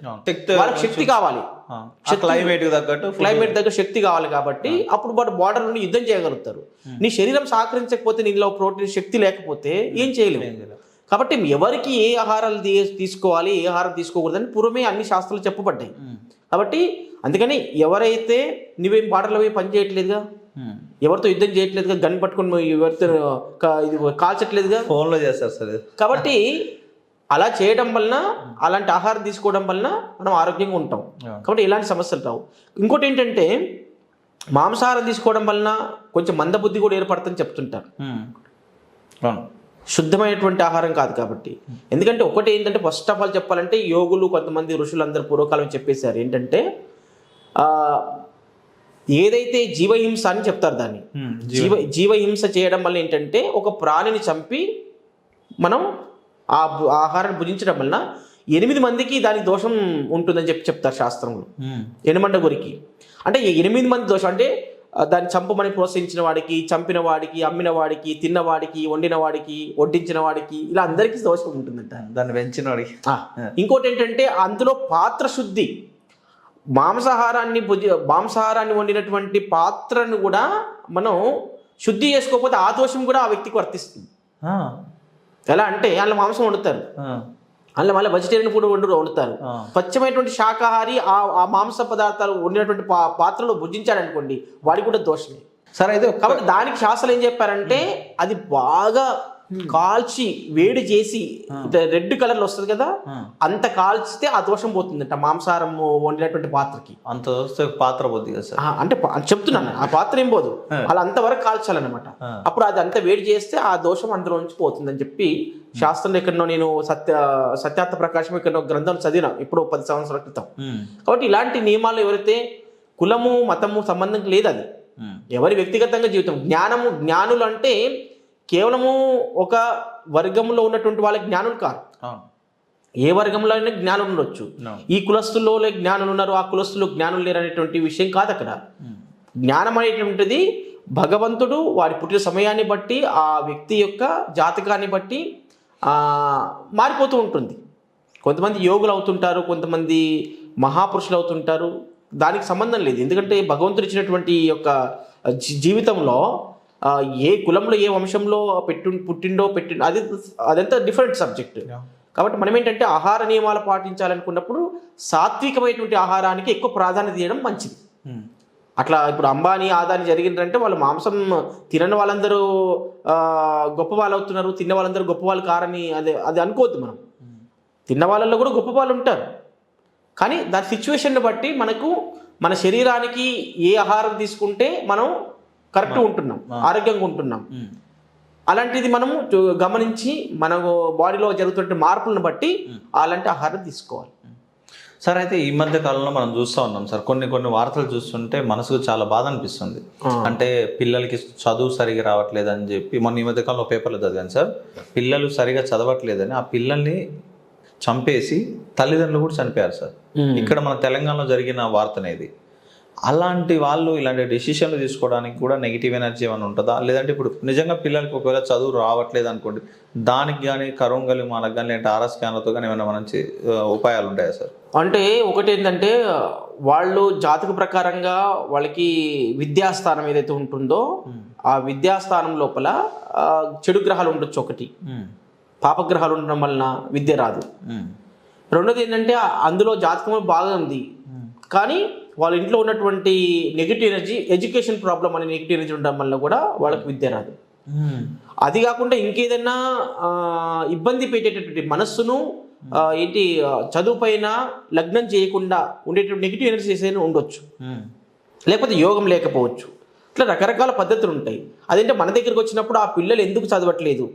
వాళ్ళకి శక్తి కావాలి, క్లైమేట్ దగ్గర శక్తి కావాలి. కాబట్టి అప్పుడు వాడు బార్డర్ నుండి యుద్ధం చేయగలుగుతారు. నీ శరీరం సహకరించకపోతే, నీలో ప్రోటీన్ శక్తి లేకపోతే ఏం చేయలేము. కాబట్టి ఎవరికి ఏ ఆహారాలు తీసుకోవాలి, ఏ ఆహారం తీసుకోకూడదని పూర్వమే అన్ని శాస్త్రాలు చెప్పబడ్డాయి. కాబట్టి అందుకని ఎవరైతే నువ్వేం బార్డర్లో పోయి పని చేయట్లేదుగా, ఎవరితో యుద్ధం చేయట్లేదుగా, గన్ పట్టుకుని ఎవరితో ఇది కాల్చట్లేదుగా, ఫోన్లో చేస్తారు సార్. కాబట్టి అలా చేయడం వలన, అలాంటి ఆహారం తీసుకోవడం వలన మనం ఆరోగ్యంగా ఉంటాం. కాబట్టి ఎలాంటి సమస్యలు రావు. ఇంకోటి ఏంటంటే మాంసాహారం తీసుకోవడం వలన కొంచెం మందబుద్ధి కూడా ఏర్పడుతుందని చెప్తుంటారు. శుద్ధమైనటువంటి ఆహారం కాదు కాబట్టి. ఎందుకంటే ఒకటి ఏంటంటే ఫస్ట్ ఆఫ్ ఆల్ చెప్పాలంటే యోగులు కొంతమంది ఋషులందరూ పూర్వకాలం చెప్పేశారు ఏంటంటే ఏదైతే జీవహింస అని చెప్తారు దాన్ని, జీవహింస చేయడం వల్ల ఏంటంటే ఒక ప్రాణిని చంపి మనం ఆ ఆహారాన్ని భుజించడం వలన 8 మందికి దానికి దోషం ఉంటుందని చెప్తారు శాస్త్రంలో. ఎనమండగురికి అంటే 8 మంది దోషం అంటే దాన్ని చంపమని ప్రోత్సహించిన వాడికి, చంపిన వాడికి, అమ్మిన వాడికి, తిన్నవాడికి, వండిన వాడికి, వడ్డించిన వాడికి, ఇలా అందరికీ దోషం ఉంటుందంట, దాన్ని పెంచిన వాడికి. ఇంకోటి ఏంటంటే అందులో పాత్ర శుద్ధి, మాంసాహారాన్ని వండినటువంటి పాత్రను కూడా మనం శుద్ధి చేసుకోకపోతే ఆ దోషం కూడా ఆ వ్యక్తికి వర్తిస్తుంది. ఎలా అంటే వాళ్ళ మాంసం వండుతారు, అందులో మళ్ళీ వెజిటేరియన్ ఫుడ్ వండుతారు, స్వచ్ఛమైనటువంటి శాకాహారి ఆ మాంస పదార్థాలు వండినటువంటి పాత్రలో భుజించాడు అనుకోండి, వాడికి కూడా దోషమే. సరే అయితే కాబట్టి దానికి శాస్త్రాలు ఏం చెప్పారంటే అది బాగా కాల్చి వేడి చేసి రెడ్ కలర్లో వస్తుంది కదా, అంత కాల్చితే ఆ దోషం పోతుందంట మాంసాహారం వండినటువంటి పాత్రకి. అంత వస్తే పాత్ర పోతుంది కదా సార్, అంటే చెప్తున్నాను ఆ పాత్ర ఏం పోదు, అలా అంతవరకు కాల్చాలన్నమాట. అప్పుడు అది అంత వేడి చేస్తే ఆ దోషం అందులో నుంచి పోతుందని చెప్పి శాస్త్రంలో ఎక్కడనో నేను సత్యార్థ ప్రకాశం ఎక్కడో గ్రంథం చదివిన ఇప్పుడు 10 సంవత్సరాల క్రితం. కాబట్టి ఇలాంటి నియమాలు ఎవరైతే కులము మతము సంబంధం లేదు, అది ఎవరి వ్యక్తిగతంగా జీవితం. జ్ఞానులు అంటే కేవలము ఒక వర్గంలో ఉన్నటువంటి వాళ్ళకి జ్ఞానులు కాదు, ఏ వర్గంలో అయినా జ్ఞానులు ఉండొచ్చు. ఈ కులస్తుల్లో జ్ఞానులు ఉన్నారు, ఆ కులస్తుల్లో జ్ఞానులు లేరు అనేటువంటి విషయం కాదు అక్కడ. జ్ఞానం అనేటువంటిది భగవంతుడు వారి పుట్టిన సమయాన్ని బట్టి, ఆ వ్యక్తి యొక్క జాతకాన్ని బట్టి మారిపోతూ ఉంటుంది. కొంతమంది యోగులు అవుతుంటారు, కొంతమంది మహాపురుషులు అవుతుంటారు, దానికి సంబంధం లేదు. ఎందుకంటే భగవంతుడు ఇచ్చినటువంటి యొక్క జీవితంలో ఏ కులంలో ఏ వంశంలో పుట్టిండో అదంతా డిఫరెంట్ సబ్జెక్ట్. కాబట్టి మనం ఏంటంటే ఆహార నియమాలు పాటించాలనుకున్నప్పుడు సాత్వికమైనటువంటి ఆహారానికి ఎక్కువ ప్రాధాన్యత ఇవ్వడం మంచిది. అట్లా ఇప్పుడు అంబానీ ఆదాని జరిగిందంటే వాళ్ళు మాంసం తినని వాళ్ళందరూ గొప్ప వాళ్ళు అవుతున్నారు, తిన్న వాళ్ళందరూ గొప్ప వాళ్ళు కారని అది అనుకోవద్దు. మనం తిన్న వాళ్ళల్లో కూడా గొప్ప వాళ్ళు ఉంటారు, కానీ దాని సిచ్యువేషన్ని బట్టి మనకు మన శరీరానికి ఏ ఆహారం తీసుకుంటే మనం కరెక్ట్ ఉంటున్నాం, ఆరోగ్యంగా ఉంటున్నాం, అలాంటిది మనము గమనించి మన బాడీలో జరుగుతున్న మార్పులను బట్టి అలాంటి ఆహారం తీసుకోవాలి. సార్ అయితే ఈ మధ్య కాలంలో మనం చూస్తూ ఉన్నాం సార్, కొన్ని వార్తలు చూస్తుంటే మనసుకు చాలా బాధ అనిపిస్తుంది. అంటే పిల్లలకి చదువు సరిగా రావట్లేదు అని చెప్పి మొన్న ఈ మధ్య కాలంలో పేపర్లో చదివాను సార్, పిల్లలు సరిగా చదవట్లేదని ఆ పిల్లల్ని చంపేసి తల్లిదండ్రులు కూడా చనిపోయారు సార్. ఇక్కడ మన తెలంగాణలో జరిగిన వార్తనేది. అలాంటి వాళ్ళు ఇలాంటి డెసిషన్లు తీసుకోవడానికి కూడా నెగిటివ్ ఎనర్జీ ఏమైనా ఉంటుందా, లేదంటే ఇప్పుడు నిజంగా పిల్లలకి ఒకవేళ చదువు రావట్లేదు అనుకోండి, దానికి కానీ కరోంగలి మానకు కానీ లేదంటే ఆర్ఎస్ స్కాన్లతో కానీ ఏమైనా మంచి ఉపాయాలు ఉంటాయా సార్? అంటే ఒకటి ఏంటంటే వాళ్ళు జాతక ప్రకారంగా వాళ్ళకి విద్యాస్థానం ఏదైతే ఉంటుందో ఆ విద్యాస్థానం లోపల చెడు గ్రహాలు ఉండొచ్చు. ఒకటి పాపగ్రహాలు ఉండడం వలన విద్య రాదు. రెండోది ఏంటంటే అందులో జాతకం బాగా ఉంది, కానీ వాళ్ళ ఇంట్లో ఉన్నటువంటి నెగిటివ్ ఎనర్జీ, ఎడ్యుకేషన్ ప్రాబ్లం అనే నెగిటివ్ ఎనర్జీ ఉండడం వల్ల కూడా వాళ్ళకి విద్య రాదు. అది కాకుండా ఇంకేదైనా ఇబ్బంది పెట్టేటటువంటి మనస్సును చదువు పైన లగ్నం చేయకుండా ఉండేటువంటి నెగిటివ్ ఎనర్జీస్ ఏదైనా ఉండొచ్చు, లేకపోతే యోగం లేకపోవచ్చు. ఇట్లా రకరకాల పద్ధతులు ఉంటాయి. అదేంటే మన దగ్గరికి వచ్చినప్పుడు ఆ పిల్లలు ఎందుకు చదవట్లేదు,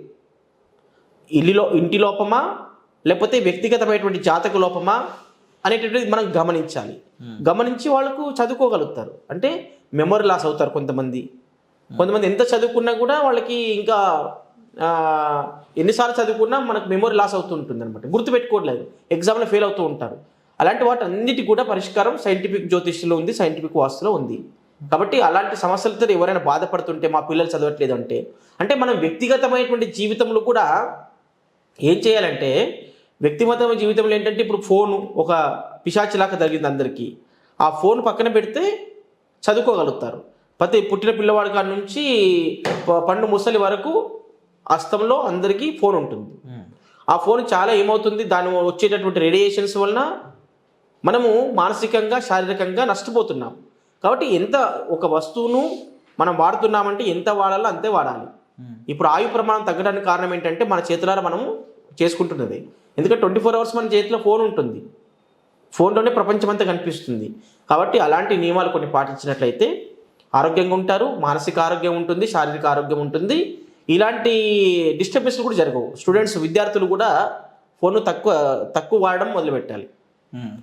ఇంటి లోపమా లేకపోతే వ్యక్తిగతమైనటువంటి జాతక లోపమా అనేటటువంటిది మనం గమనించాలి. గమనించి వాళ్ళకు చదువుకోగలుగుతారు. అంటే మెమొరీ లాస్ అవుతారు కొంతమంది ఎంత చదువుకున్నా కూడా వాళ్ళకి ఇంకా ఎన్నిసార్లు చదువుకున్నా మనకు మెమొరీ లాస్ అవుతూ ఉంటుంది అనమాట, గుర్తుపెట్టుకోవట్లేదు, ఎగ్జామ్లో ఫెయిల్ అవుతూ ఉంటారు. అలాంటి వాటి అన్నిటికీ కూడా పరిష్కారం సైంటిఫిక్ జ్యోతిష్లో ఉంది, సైంటిఫిక్ వాస్తులో ఉంది. కాబట్టి అలాంటి సమస్యలతో ఎవరైనా బాధపడుతుంటే మా పిల్లలు చదవట్లేదు అంటే మనం వ్యక్తిగతమైనటువంటి జీవితంలో కూడా ఏం చేయాలంటే, వ్యక్తిగతమైన జీవితంలో ఏంటంటే ఇప్పుడు ఫోను ఒక పిశాచిలాగా జరిగింది అందరికీ, ఆ ఫోన్ పక్కన పెడితే చదువుకోగలుగుతారు. ప్రతి పుట్టిన పిల్లవాడి కాడ నుంచి పండు ముసలి వరకు హస్తంలో అందరికీ ఫోన్ ఉంటుంది. ఆ ఫోన్ చాలా ఏమవుతుంది, దాని వచ్చేటటువంటి రేడియేషన్స్ వలన మనము మానసికంగా శారీరకంగా నష్టపోతున్నాం. కాబట్టి ఎంత ఒక వస్తువును మనం వాడుతున్నామంటే ఎంత వాడాలో అంతే వాడాలి. ఇప్పుడు ఆయు ప్రమాణం తగ్గడానికి కారణం ఏంటంటే మన చేతులారా మనము చేసుకుంటున్నది. ఎందుకంటే 24 hours మన చేతిలో ఫోన్ ఉంటుంది, ఫోన్లోనే ప్రపంచం అంతా కనిపిస్తుంది. కాబట్టి అలాంటి నియమాలు కొన్ని పాటించినట్లయితే ఆరోగ్యంగా ఉంటారు, మానసిక ఆరోగ్యం ఉంటుంది, శారీరక ఆరోగ్యం ఉంటుంది. ఇలాంటి డిస్టర్బెన్స్ కూడా జరగవు. స్టూడెంట్స్ విద్యార్థులు కూడా ఫోన్ తక్కువ వాడడం మొదలుపెట్టాలి.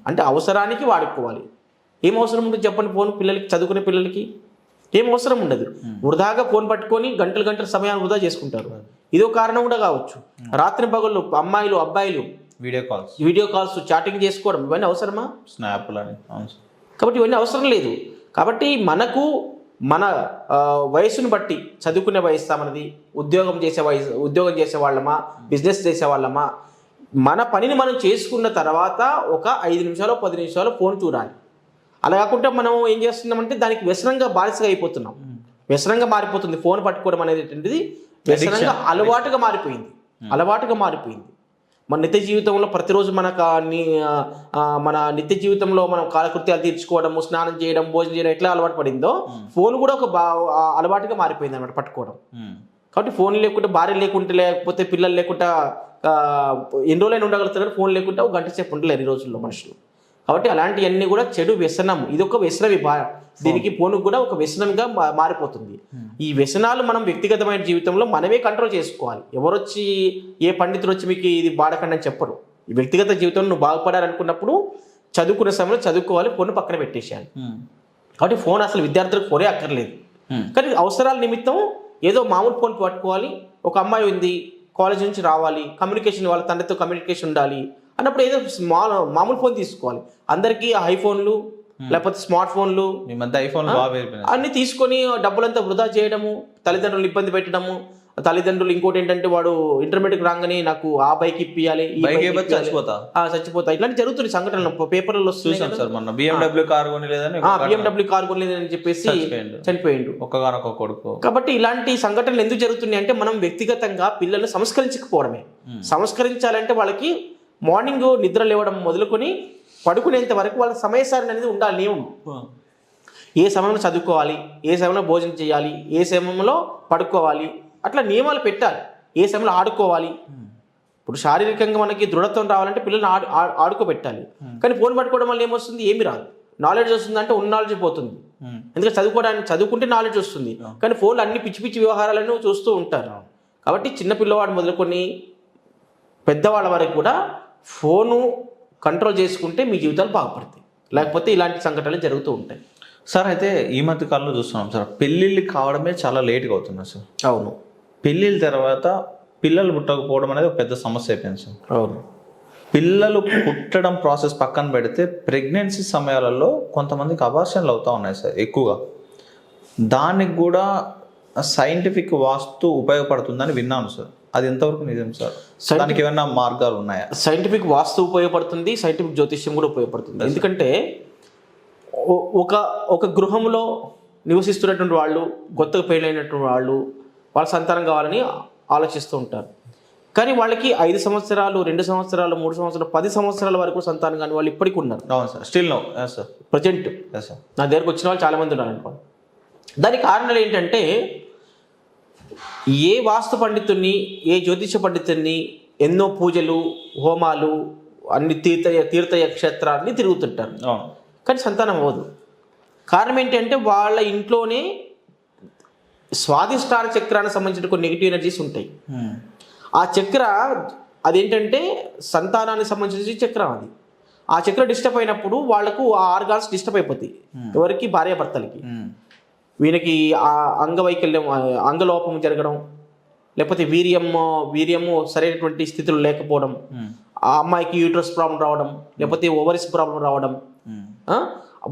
అంటే అవసరానికి వాడుకోవాలి. ఏం అవసరం ఉంటుంది చెప్పండి? ఫోన్ పిల్లలకి, చదువుకునే పిల్లలకి ఏం అవసరం ఉండదు. వృధాగా ఫోన్ పట్టుకొని గంటలు గంటల సమయాన్ని వృధా చేసుకుంటారు. ఇదో కారణం కూడా కావచ్చు. రాత్రి పగళ్ళు అమ్మాయిలు అబ్బాయిలు వీడియో కాల్స్ చాటింగ్ చేసుకోవడం ఇవన్నీ అవసరమా? స్నాప్లని. కాబట్టి ఇవన్నీ అవసరం లేదు. కాబట్టి మనకు మన వయసును బట్టి, చదువుకునే వయసు మనది, ఉద్యోగం చేసే వాళ్ళమా, బిజినెస్ చేసే వాళ్ళమా, మన పనిని మనం చేసుకున్న తర్వాత ఒక 5 నిమిషాలు 10 నిమిషాలు ఫోన్ చూడాలి. అలా కాకుండా మనం ఏం చేస్తున్నామంటే దానికి వ్యసనంగా బానిసగా అయిపోతున్నాం. వ్యసనంగా మారిపోతుంది ఫోన్ పట్టుకోవడం అనేది. వ్యసనంగా అలవాటుగా మారిపోయింది. మన నిత్య జీవితంలో ప్రతిరోజు మన నిత్య జీవితంలో మనం కాలకృత్యాలు తీర్చుకోవడం, స్నానం చేయడం, భోజనం చేయడం ఎట్లా అలవాటు పడిందో ఫోన్ కూడా ఒక అలవాటుగా మారిపోయింది అన్నమాట పట్టుకోవడం. కాబట్టి ఫోన్ లేకుంటే, భార్య లేకుంటే, లేకపోతే పిల్లలు లేకుండా ఎన్ని రోజులైనా ఉండగలుగుతారు. ఫోన్ లేకుంటే ఒక గంట సేపు ఉండలేరు ఈ రోజుల్లో మనుషులు. కాబట్టి అలాంటివన్నీ కూడా చెడు వ్యసనం. ఇది ఒక వ్యసనమే. దీనికి ఫోన్ కూడా ఒక వ్యసనంగా మారిపోతుంది. ఈ వ్యసనాలు మనం వ్యక్తిగతమైన జీవితంలో మనమే కంట్రోల్ చేసుకోవాలి. ఎవరొచ్చి, ఏ పండితులు వచ్చి మీకు ఇది వాడకండి అని చెప్పరు. ఈ వ్యక్తిగత జీవితంలో నువ్వు బాగుపడాలనుకున్నప్పుడు చదువుకునే సమయంలో చదువుకోవాలి, ఫోన్ పక్కన పెట్టేసేయాలి. కాబట్టి ఫోన్ అసలు విద్యార్థులకు ఫోనే అక్కర్లేదు. కానీ అవసరాల నిమిత్తం ఏదో మామూలు ఫోన్ పట్టుకోవాలి. ఒక అమ్మాయి ఉంది, కాలేజ్ నుంచి రావాలి, కమ్యూనికేషన్, వాళ్ళ తండ్రితో కమ్యూనికేషన్ ఉండాలి అన్నప్పుడు ఏదో మామూలు ఫోన్ తీసుకోవాలి. అందరికీ ఐఫోన్లు లేకపోతే స్మార్ట్ ఫోన్లు అన్ని తీసుకొని డబ్బులంతా వృధా చేయడము, తల్లిదండ్రులు ఇబ్బంది పెట్టడము. తల్లిదండ్రులు ఇంకోటి ఏంటంటే, వాడు ఇంటర్మీడియట్ రాగానే నాకు ఆ బైక్ ఇప్పియాలి, చచ్చిపోతా, ఇట్లాంటి జరుగుతుంది సంఘటనలు పేపర్లలో వస్తున్నాయి. BMW కార్ కొనలేదని చెప్పేసి చనిపోయిండు ఒక్కగానొక్క కొడుకు. కాబట్టి ఇలాంటి సంఘటనలు ఎందుకు జరుగుతున్నాయి అంటే, మనం వ్యక్తిగతంగా పిల్లల్ని సంస్కరించకపోవడమే. సంస్కరించాలంటే వాళ్ళకి మార్నింగ్ నిద్ర లేవడం మొదలుకొని పడుకునేంత వరకు వాళ్ళ సమయసారణ అనేది ఉండాలి. నియమం. ఏ సమయంలో చదువుకోవాలి, ఏ సమయంలో భోజనం చేయాలి, ఏ సమయంలో పడుకోవాలి, అట్లా నియమాలు పెట్టాలి. ఏ సమయంలో ఆడుకోవాలి. ఇప్పుడు శారీరకంగా మనకి దృఢత్వం రావాలంటే పిల్లల్ని ఆడుకోబెట్టాలి. కానీ ఫోన్ పట్టుకోవడం వల్ల ఏమొస్తుంది? ఏమి రాదు. నాలెడ్జ్ వస్తుంది అంటే ఉన్న నాలెడ్జ్ పోతుంది. ఎందుకంటే చదువుకుంటే నాలెడ్జ్ వస్తుంది. కానీ ఫోన్లో అన్ని పిచ్చి పిచ్చి వ్యవహారాలను చూస్తూ ఉంటారు. కాబట్టి చిన్న పిల్లవాడు మొదలుకొని పెద్దవాళ్ళ వరకు కూడా ఫోను కంట్రోల్ చేసుకుంటే మీ జీవితాలు బాగుపడతాయి. లేకపోతే ఇలాంటి సంఘటనలు జరుగుతూ ఉంటాయి. సార్, అయితే ఈ మధ్య కాలంలో చూస్తున్నాం సార్, పెళ్ళిళ్ళు కావడమే చాలా లేట్గా అవుతుంది సార్. అవును. పెళ్ళిళ్ళ తర్వాత పిల్లలు పుట్టకపోవడం అనేది ఒక పెద్ద సమస్య అయిపోయింది సార్. అవును. పిల్లలు పుట్టడం ప్రాసెస్ పక్కన పెడితే ప్రెగ్నెన్సీ సమయాలలో కొంతమందికి అబార్షన్లు అవుతూ ఉన్నాయి సార్ ఎక్కువగా. దానికి కూడా సైంటిఫిక్ వాస్తు ఉపయోగపడుతుందని విన్నాను సార్. అది ఎంతవరకు నిజం సార్? దానికి ఏమైనా మార్గాలు ఉన్నాయా? సైంటిఫిక్ వాస్తు ఉపయోగపడుతుంది, సైంటిఫిక్ జ్యోతిష్యం కూడా ఉపయోగపడుతుంది. ఎందుకంటే ఒక గృహంలో నివసిస్తున్నటువంటి వాళ్ళు, కొత్తగా పెళ్ళైనటువంటి వాళ్ళు, వాళ్ళ సంతానం కావాలని ఆలోచిస్తూ ఉంటారు. కానీ వాళ్ళకి 5 సంవత్సరాలు, 2 సంవత్సరాలు, 3 సంవత్సరాలు, 10 సంవత్సరాల వరకు సంతానం కానీ వాళ్ళు ఇప్పటికీ ఉన్నారు. అవును sir. Still no sir. Present నా దగ్గరకు వచ్చిన వాళ్ళు చాలామంది ఉన్నారు అనుకోండి. దానికి కారణాలు ఏంటంటే, ఏ వాస్తు పండితుడిని, ఏ జ్యోతిష పండితుడిని ఎన్నో పూజలు, హోమాలు, అన్ని తీర్థ క్షేత్రాన్ని తిరుగుతుంటారు. కానీ సంతానం అవ్వదు. కారణం ఏంటంటే, వాళ్ళ ఇంట్లోనే స్వాధిష్టాన చక్రానికి సంబంధించిన కొన్ని నెగిటివ్ ఎనర్జీస్ ఉంటాయి. ఆ చక్ర అదేంటంటే సంతానానికి సంబంధించిన చక్రం అది. ఆ చక్ర డిస్టర్బ్ అయినప్పుడు వాళ్ళకు ఆ ఆర్గాన్స్ డిస్టర్బ్ అయిపోతాయి. ఎవరికి? భార్యాభర్తలకి. వీళ్ళకి ఆ అంగవైకల్యం, అంగలోపం జరగడం, లేకపోతే వీర్యము సరైనటువంటి స్థితిలో లేకపోవడం, ఆ అమ్మాయికి యూట్రస్ ప్రాబ్లం రావడం, లేకపోతే ఓవరీస్ ప్రాబ్లం రావడం,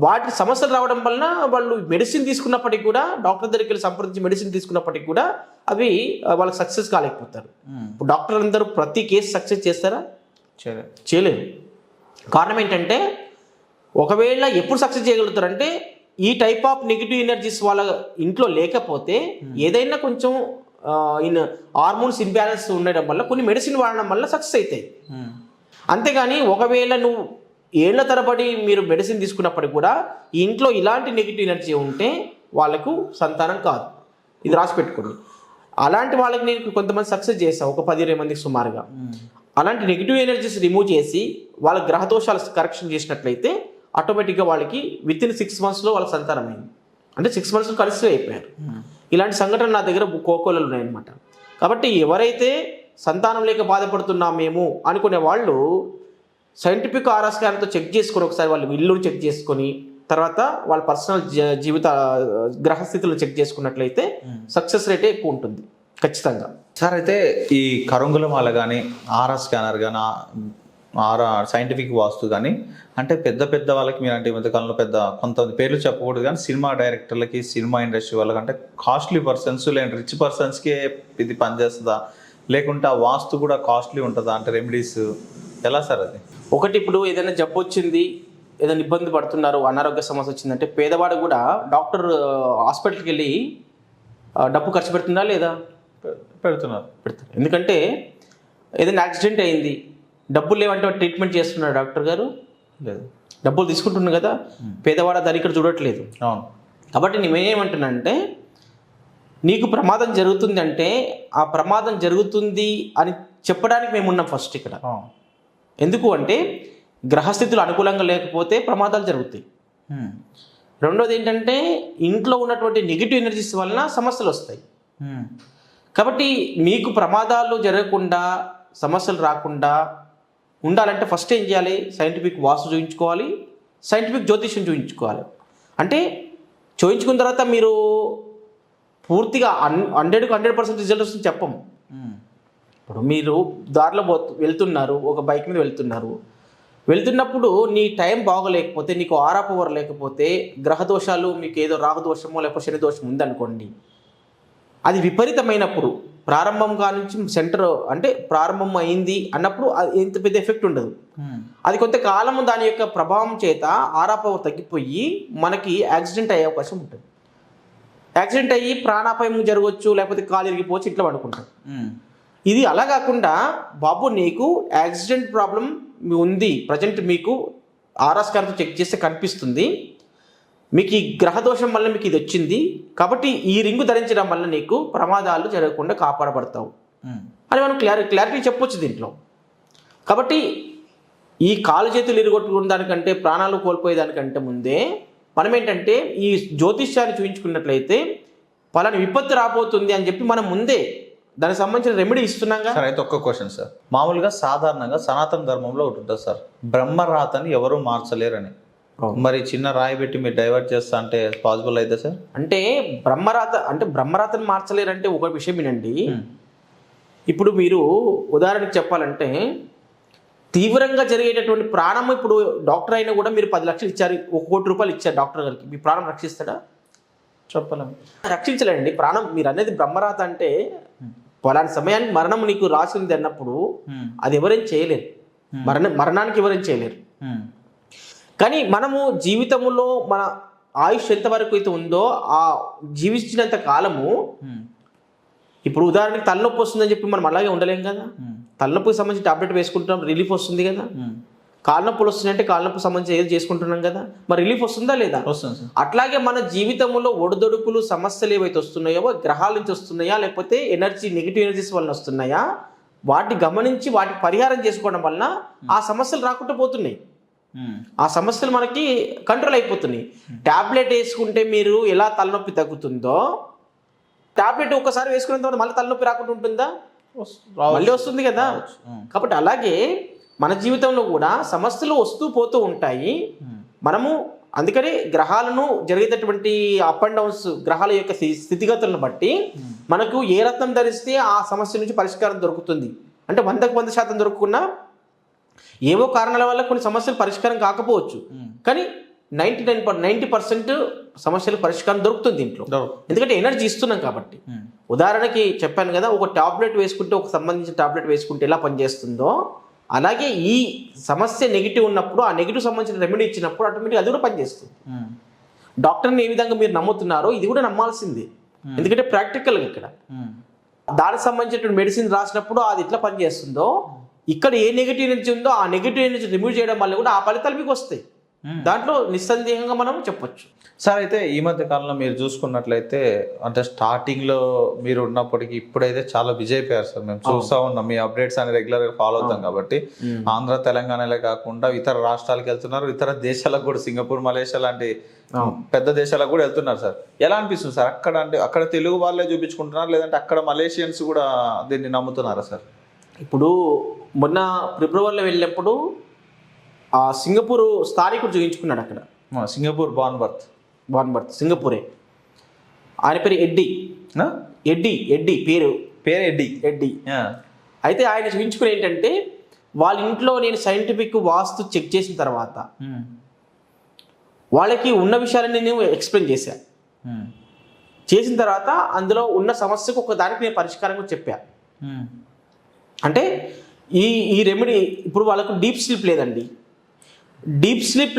వాటి సమస్యలు రావడం వలన వాళ్ళు మెడిసిన్ తీసుకున్నప్పటికీ కూడా, డాక్టర్ దగ్గరికి వెళ్ళి సంప్రదించి మెడిసిన్ తీసుకున్నప్పటికీ కూడా అవి వాళ్ళకి సక్సెస్ కాలేకపోతారు. ఇప్పుడు డాక్టర్ అందరూ ప్రతి కేసు సక్సెస్ చేస్తారా? చేయలేరు. కారణం ఏంటంటే, ఒకవేళ ఎప్పుడు సక్సెస్ చేయగలుగుతారంటే, ఈ టైప్ ఆఫ్ నెగిటివ్ ఎనర్జీస్ వాళ్ళ ఇంట్లో లేకపోతే, ఏదైనా కొంచెం హార్మోన్స్ ఇంబ్యాలెన్స్ ఉండడం వల్ల, కొన్ని మెడిసిన్ వాడడం వల్ల సక్సెస్ అవుతాయి. అంతేగాని ఒకవేళ నువ్వు ఏళ్ల తరబడి మీరు మెడిసిన్ తీసుకున్నప్పటికి కూడా ఇంట్లో ఇలాంటి నెగిటివ్ ఎనర్జీ ఉంటే వాళ్ళకు సంతానం కాదు. ఇది రాసి పెట్టుకోండి. అలాంటి వాళ్ళకి నేను కొంతమంది సక్సెస్ చేస్తాను, ఒక 10-20 మందికి సుమారుగా. అలాంటి నెగిటివ్ ఎనర్జీస్ రిమూవ్ చేసి వాళ్ళ గ్రహదోషాలు కరెక్షన్ చేసినట్లయితే ఆటోమేటిక్గా వాళ్ళకి వితిన్ 6 monthsలో వాళ్ళకి సంతానం అయింది. అంటే 6 months కలిసి అయిపోయారు. ఇలాంటి సంఘటన నా దగ్గర కోకోలలో ఉన్నాయన్నమాట. కాబట్టి ఎవరైతే సంతానం లేక బాధపడుతున్నాం మేము అనుకునే వాళ్ళు సైంటిఫిక్ ఆరా స్కాన్తో చెక్ చేసుకొని ఒకసారి వాళ్ళ ఇల్లును చెక్ చేసుకొని తర్వాత వాళ్ళ పర్సనల్ జీవిత గ్రహస్థితులు చెక్ చేసుకున్నట్లయితే సక్సెస్ రేటే ఎక్కువ ఉంటుంది ఖచ్చితంగా. సార్ అయితే ఈ కరుంగులమాల కానీ ఆరా స్కానర్ కానీ ఆరా సైంటిఫిక్ వాస్తు కానీ అంటే పెద్ద పెద్ద వాళ్ళకి మీరు అంటే ఈ మధ్యకాలంలో పెద్ద కొంతమంది పేర్లు చెప్పకూడదు కానీ సినిమా డైరెక్టర్లకి సినిమా ఇండస్ట్రీ వాళ్ళకి అంటే కాస్ట్లీ పర్సన్స్ లేదంటే రిచ్ పర్సన్స్కే ఇది పనిచేస్తుందా లేకుంటే ఆ వాస్తు కూడా కాస్ట్లీ ఉంటుందా అంటే రెమెడీస్ ఎలా సార్ అది? ఒకటి ఇప్పుడు ఏదైనా జబ్బు వచ్చింది, ఏదైనా ఇబ్బంది పడుతున్నారు, అనారోగ్య సమస్య వచ్చిందంటే పేదవాడు కూడా డాక్టర్ హాస్పిటల్కి వెళ్ళి డబ్బు ఖర్చు పెడుతుందా లేదా? పెడుతున్నారు. ఎందుకంటే ఏదైనా యాక్సిడెంట్ అయింది, డబ్బులు లేవంటే ట్రీట్మెంట్ చేస్తున్నాడు డాక్టర్ గారు, లేదు డబ్బులు తీసుకుంటున్నాడు కదా, పేదవాడ దాని ఇక్కడ చూడట్లేదు. అవును. కాబట్టి నేనేమంటున్నానంటే నీకు ప్రమాదం జరుగుతుంది అంటే ఆ ప్రమాదం జరుగుతుంది అని చెప్పడానికి మేము ఉన్నాం ఫస్ట్ ఇక్కడ. ఎందుకు అంటే గ్రహస్థితులు అనుకూలంగా లేకపోతే ప్రమాదాలు జరుగుతాయి. రెండోది ఏంటంటే ఇంట్లో ఉన్నటువంటి నెగిటివ్ ఎనర్జీస్ వలన సమస్యలు వస్తాయి. కాబట్టి మీకు ప్రమాదాలు జరగకుండా సమస్యలు రాకుండా ఉండాలంటే ఫస్ట్ ఏం చేయాలి? సైంటిఫిక్ వాస్తు చూయించుకోవాలి, సైంటిఫిక్ జ్యోతిష్యం చూయించుకోవాలి. అంటే చూయించుకున్న తర్వాత మీరు పూర్తిగా 100% రిజల్ట్ వస్తుంది చెప్పము. ఇప్పుడు మీరు దారిలో వెళ్తున్నారు, ఒక బైక్ మీద వెళ్తున్నప్పుడు నీ టైం బాగోలేకపోతే, నీకు ఆరా పవర్ లేకపోతే, గ్రహ దోషాలు మీకు ఏదో రాహు దోషమో లేకపోతే శని దోషం ఉందనుకోండి, అది విపరీతమైనప్పుడు ప్రారంభం కానుంచి సెంటర్ అంటే ప్రారంభం అయింది అన్నప్పుడు ఎంత పెద్ద ఎఫెక్ట్ ఉండదు. అది కొంతకాలం దాని యొక్క ప్రభావం చేత ఆరా పవర్ తగ్గిపోయి మనకి యాక్సిడెంట్ అయ్యే అవకాశం ఉంటుంది. యాక్సిడెంట్ అయ్యి ప్రాణాపాయం జరగవచ్చు, లేకపోతే కాలు ఇరిగిపోవచ్చు, ఇట్లా పడుకుంటాం. ఇది అలా కాకుండా బాబు నీకు యాక్సిడెంట్ ప్రాబ్లం ఉంది, ప్రజెంట్ మీకు ఆరా స్కాన్తో చెక్ చేస్తే కనిపిస్తుంది, మీకు ఈ గ్రహదోషం వల్ల మీకు ఇది వచ్చింది, కాబట్టి ఈ రింగు ధరించడం వల్ల నీకు ప్రమాదాలు జరగకుండా కాపాడబడతావు అని మనం క్లారిటీ చెప్పొచ్చు దీంట్లో. కాబట్టి ఈ కాలు చేతులు ఇరగొట్టుకున్న దానికంటే, ప్రాణాలు కోల్పోయేదానికంటే ముందే మనం ఏంటంటే ఈ జ్యోతిష్యాన్ని చూపించుకున్నట్లయితే పలానా విపత్తు రాబోతుంది అని చెప్పి మనం ముందే దానికి సంబంధించిన రెమెడీ ఇస్తున్నాం. సార్ అయితే ఒక్క క్వశ్చన్ సార్, మామూలుగా సాధారణంగా సనాతన ధర్మంలో ఒకటి ఉంటుంది సార్, బ్రహ్మరాతని ఎవరు మార్చలేరని. మరి చిన్న రాయి పెట్టి మీరు డైవర్ట్ చేస్తా అంటే పాసిబుల్ అయితే సార్? అంటే బ్రహ్మరాతని మార్చలేరంటే ఒక విషయం వినండి. ఇప్పుడు మీరు ఉదాహరణకు చెప్పాలంటే తీవ్రంగా జరిగేటటువంటి ప్రాణం, ఇప్పుడు డాక్టర్ అయినా కూడా మీరు 10 లక్షలు ఇచ్చారు, 1 కోటి రూపాయలు ఇచ్చారు డాక్టర్ గారికి, మీ ప్రాణం రక్షిస్తాడా? చెప్పలేము, రక్షించలేండి ప్రాణం. మీరు అనేది బ్రహ్మరాత అంటే పలానా సమయానికి మరణం నీకు రాసింది అన్నప్పుడు అది ఎవరేం చేయలేరు, మరణానికి ఎవరేం చేయలేరు. కానీ మనము జీవితంలో మన ఆయుష్ ఎంతవరకు అయితే ఉందో ఆ జీవించినంత కాలము, ఇప్పుడు ఉదాహరణకి తలనొప్పి వస్తుందని చెప్పి మనం అలాగే ఉండలేం కదా. తలనొప్పికి సంబంధించి టాబ్లెట్ వేసుకుంటున్నాం, రిలీఫ్ వస్తుంది కదా. కాళ్ళ నొప్పులు వస్తున్నాయంటే కాళ్ళ నొప్పి సంబంధించి ఏది చేసుకుంటున్నాం కదా, మరి రిలీఫ్ వస్తుందా లేదా? వస్తుంది. అట్లాగే మన జీవితంలో ఒడిదొడుకులు సమస్యలు ఏవైతే వస్తున్నాయో గ్రహాల నుంచి వస్తున్నాయా లేకపోతే నెగిటివ్ ఎనర్జీస్ వలన వస్తున్నాయా, వాటిని గమనించి వాటి పరిహారం చేసుకోవడం వలన ఆ సమస్యలు రాకుండా పోతున్నాయి. ఆ సమస్యలు మనకి కంట్రోల్ అయిపోతున్నాయి. టాబ్లెట్ వేసుకుంటే మీరు ఎలా తలనొప్పి తగ్గుతుందో, టాబ్లెట్ ఒక్కసారి వేసుకున్న తర్వాత మళ్ళీ తలనొప్పి రాకుండా ఉంటుందా? మళ్ళీ వస్తుంది కదా. కాబట్టి అలాగే మన జీవితంలో కూడా సమస్యలు వస్తూ పోతూ ఉంటాయి. మనము అందుకని గ్రహాలను జరిగేటటువంటి అప్ అండ్ డౌన్స్, గ్రహాల యొక్క స్థితిగతులను బట్టి మనకు ఏ రత్నం ధరిస్తే ఆ సమస్య నుంచి పరిష్కారం దొరుకుతుంది. అంటే 100కు 100% దొరుకుకున్నా ఏవో కారణాల వల్ల కొన్ని సమస్యలు పరిష్కారం కాకపోవచ్చు, కానీ 90% సమస్యలు పరిష్కారం దొరుకుతుంది దీంట్లో, ఎందుకంటే ఎనర్జీ ఇస్తున్నాం కాబట్టి. ఉదాహరణకి చెప్పాను కదా, ఒక టాబ్లెట్ వేసుకుంటే, ఒక సంబంధించిన టాబ్లెట్ వేసుకుంటే ఎలా పనిచేస్తుందో, అలాగే ఈ సమస్య నెగిటివ్ ఉన్నప్పుడు ఆ నెగిటివ్ సంబంధించిన రెమెడీ ఇచ్చినప్పుడు ఆటోమేటిక్ అది కూడా పనిచేస్తుంది. డాక్టర్ని ఏ విధంగా మీరు నమ్ముతున్నారో ఇది కూడా నమ్మాల్సిందే, ఎందుకంటే ప్రాక్టికల్గా ఇక్కడ దానికి సంబంధించిన మెడిసిన్ రాసినప్పుడు అది ఎట్లా పనిచేస్తుందో, ఇక్కడ ఏ నెగిటివ్ ఎనర్జీ ఉందో ఆ నెగిటివ్ ఎనర్జీ రిమూవ్ చేయడం వల్ల కూడా ఆ ఫలితాలు మీకు వస్తాయి. దాంట్లో నిస్సందేహంగా మనం చెప్పొచ్చు. సార్ అయితే ఈ మధ్య కాలంలో మీరు చూసుకున్నట్లయితే అంటే స్టార్టింగ్ లో మీరు ఉన్నప్పటికీ ఇప్పుడైతే చాలా బిజీ అయిపోయారు సార్. మేము చూస్తా ఉన్నాం, మీ అప్డేట్స్ అని రెగ్యులర్ గా ఫాలో అవుతాం కాబట్టి. ఆంధ్ర తెలంగాణలే కాకుండా ఇతర రాష్ట్రాలకు వెళ్తున్నారు, ఇతర దేశాలకు కూడా, సింగపూర్ మలేషియా లాంటి పెద్ద దేశాలకు కూడా వెళ్తున్నారు సార్. ఎలా అనిపిస్తుంది సార్ అక్కడ? అంటే అక్కడ తెలుగు వాళ్ళే చూపించుకుంటున్నారు, లేదంటే అక్కడ మలేషియన్స్ కూడా దీన్ని నమ్ముతున్నారా సార్? ఇప్పుడు మొన్న ఫిబ్రవరిలో వెళ్ళినప్పుడు ఆ సింగపూర్ స్థానికుడు చూపించుకున్నాడు అక్కడ. సింగపూర్ బార్న్ బర్త్ సింగపూరే. ఆయన పేరు ఎడ్డీ పేరు ఎడ్డీ. అయితే ఆయన చూపించుకుని ఏంటంటే వాళ్ళ ఇంట్లో నేను సైంటిఫిక్ వాస్తు చెక్ చేసిన తర్వాత వాళ్ళకి ఉన్న విషయాలని నేను ఎక్స్ప్లెయిన్ చేసిన తర్వాత అందులో ఉన్న సమస్యకు ఒక దానికి నేను పరిష్కారంగా చెప్పా. అంటే ఈ రెమెడీ ఇప్పుడు వాళ్ళకు డీప్ స్లీప్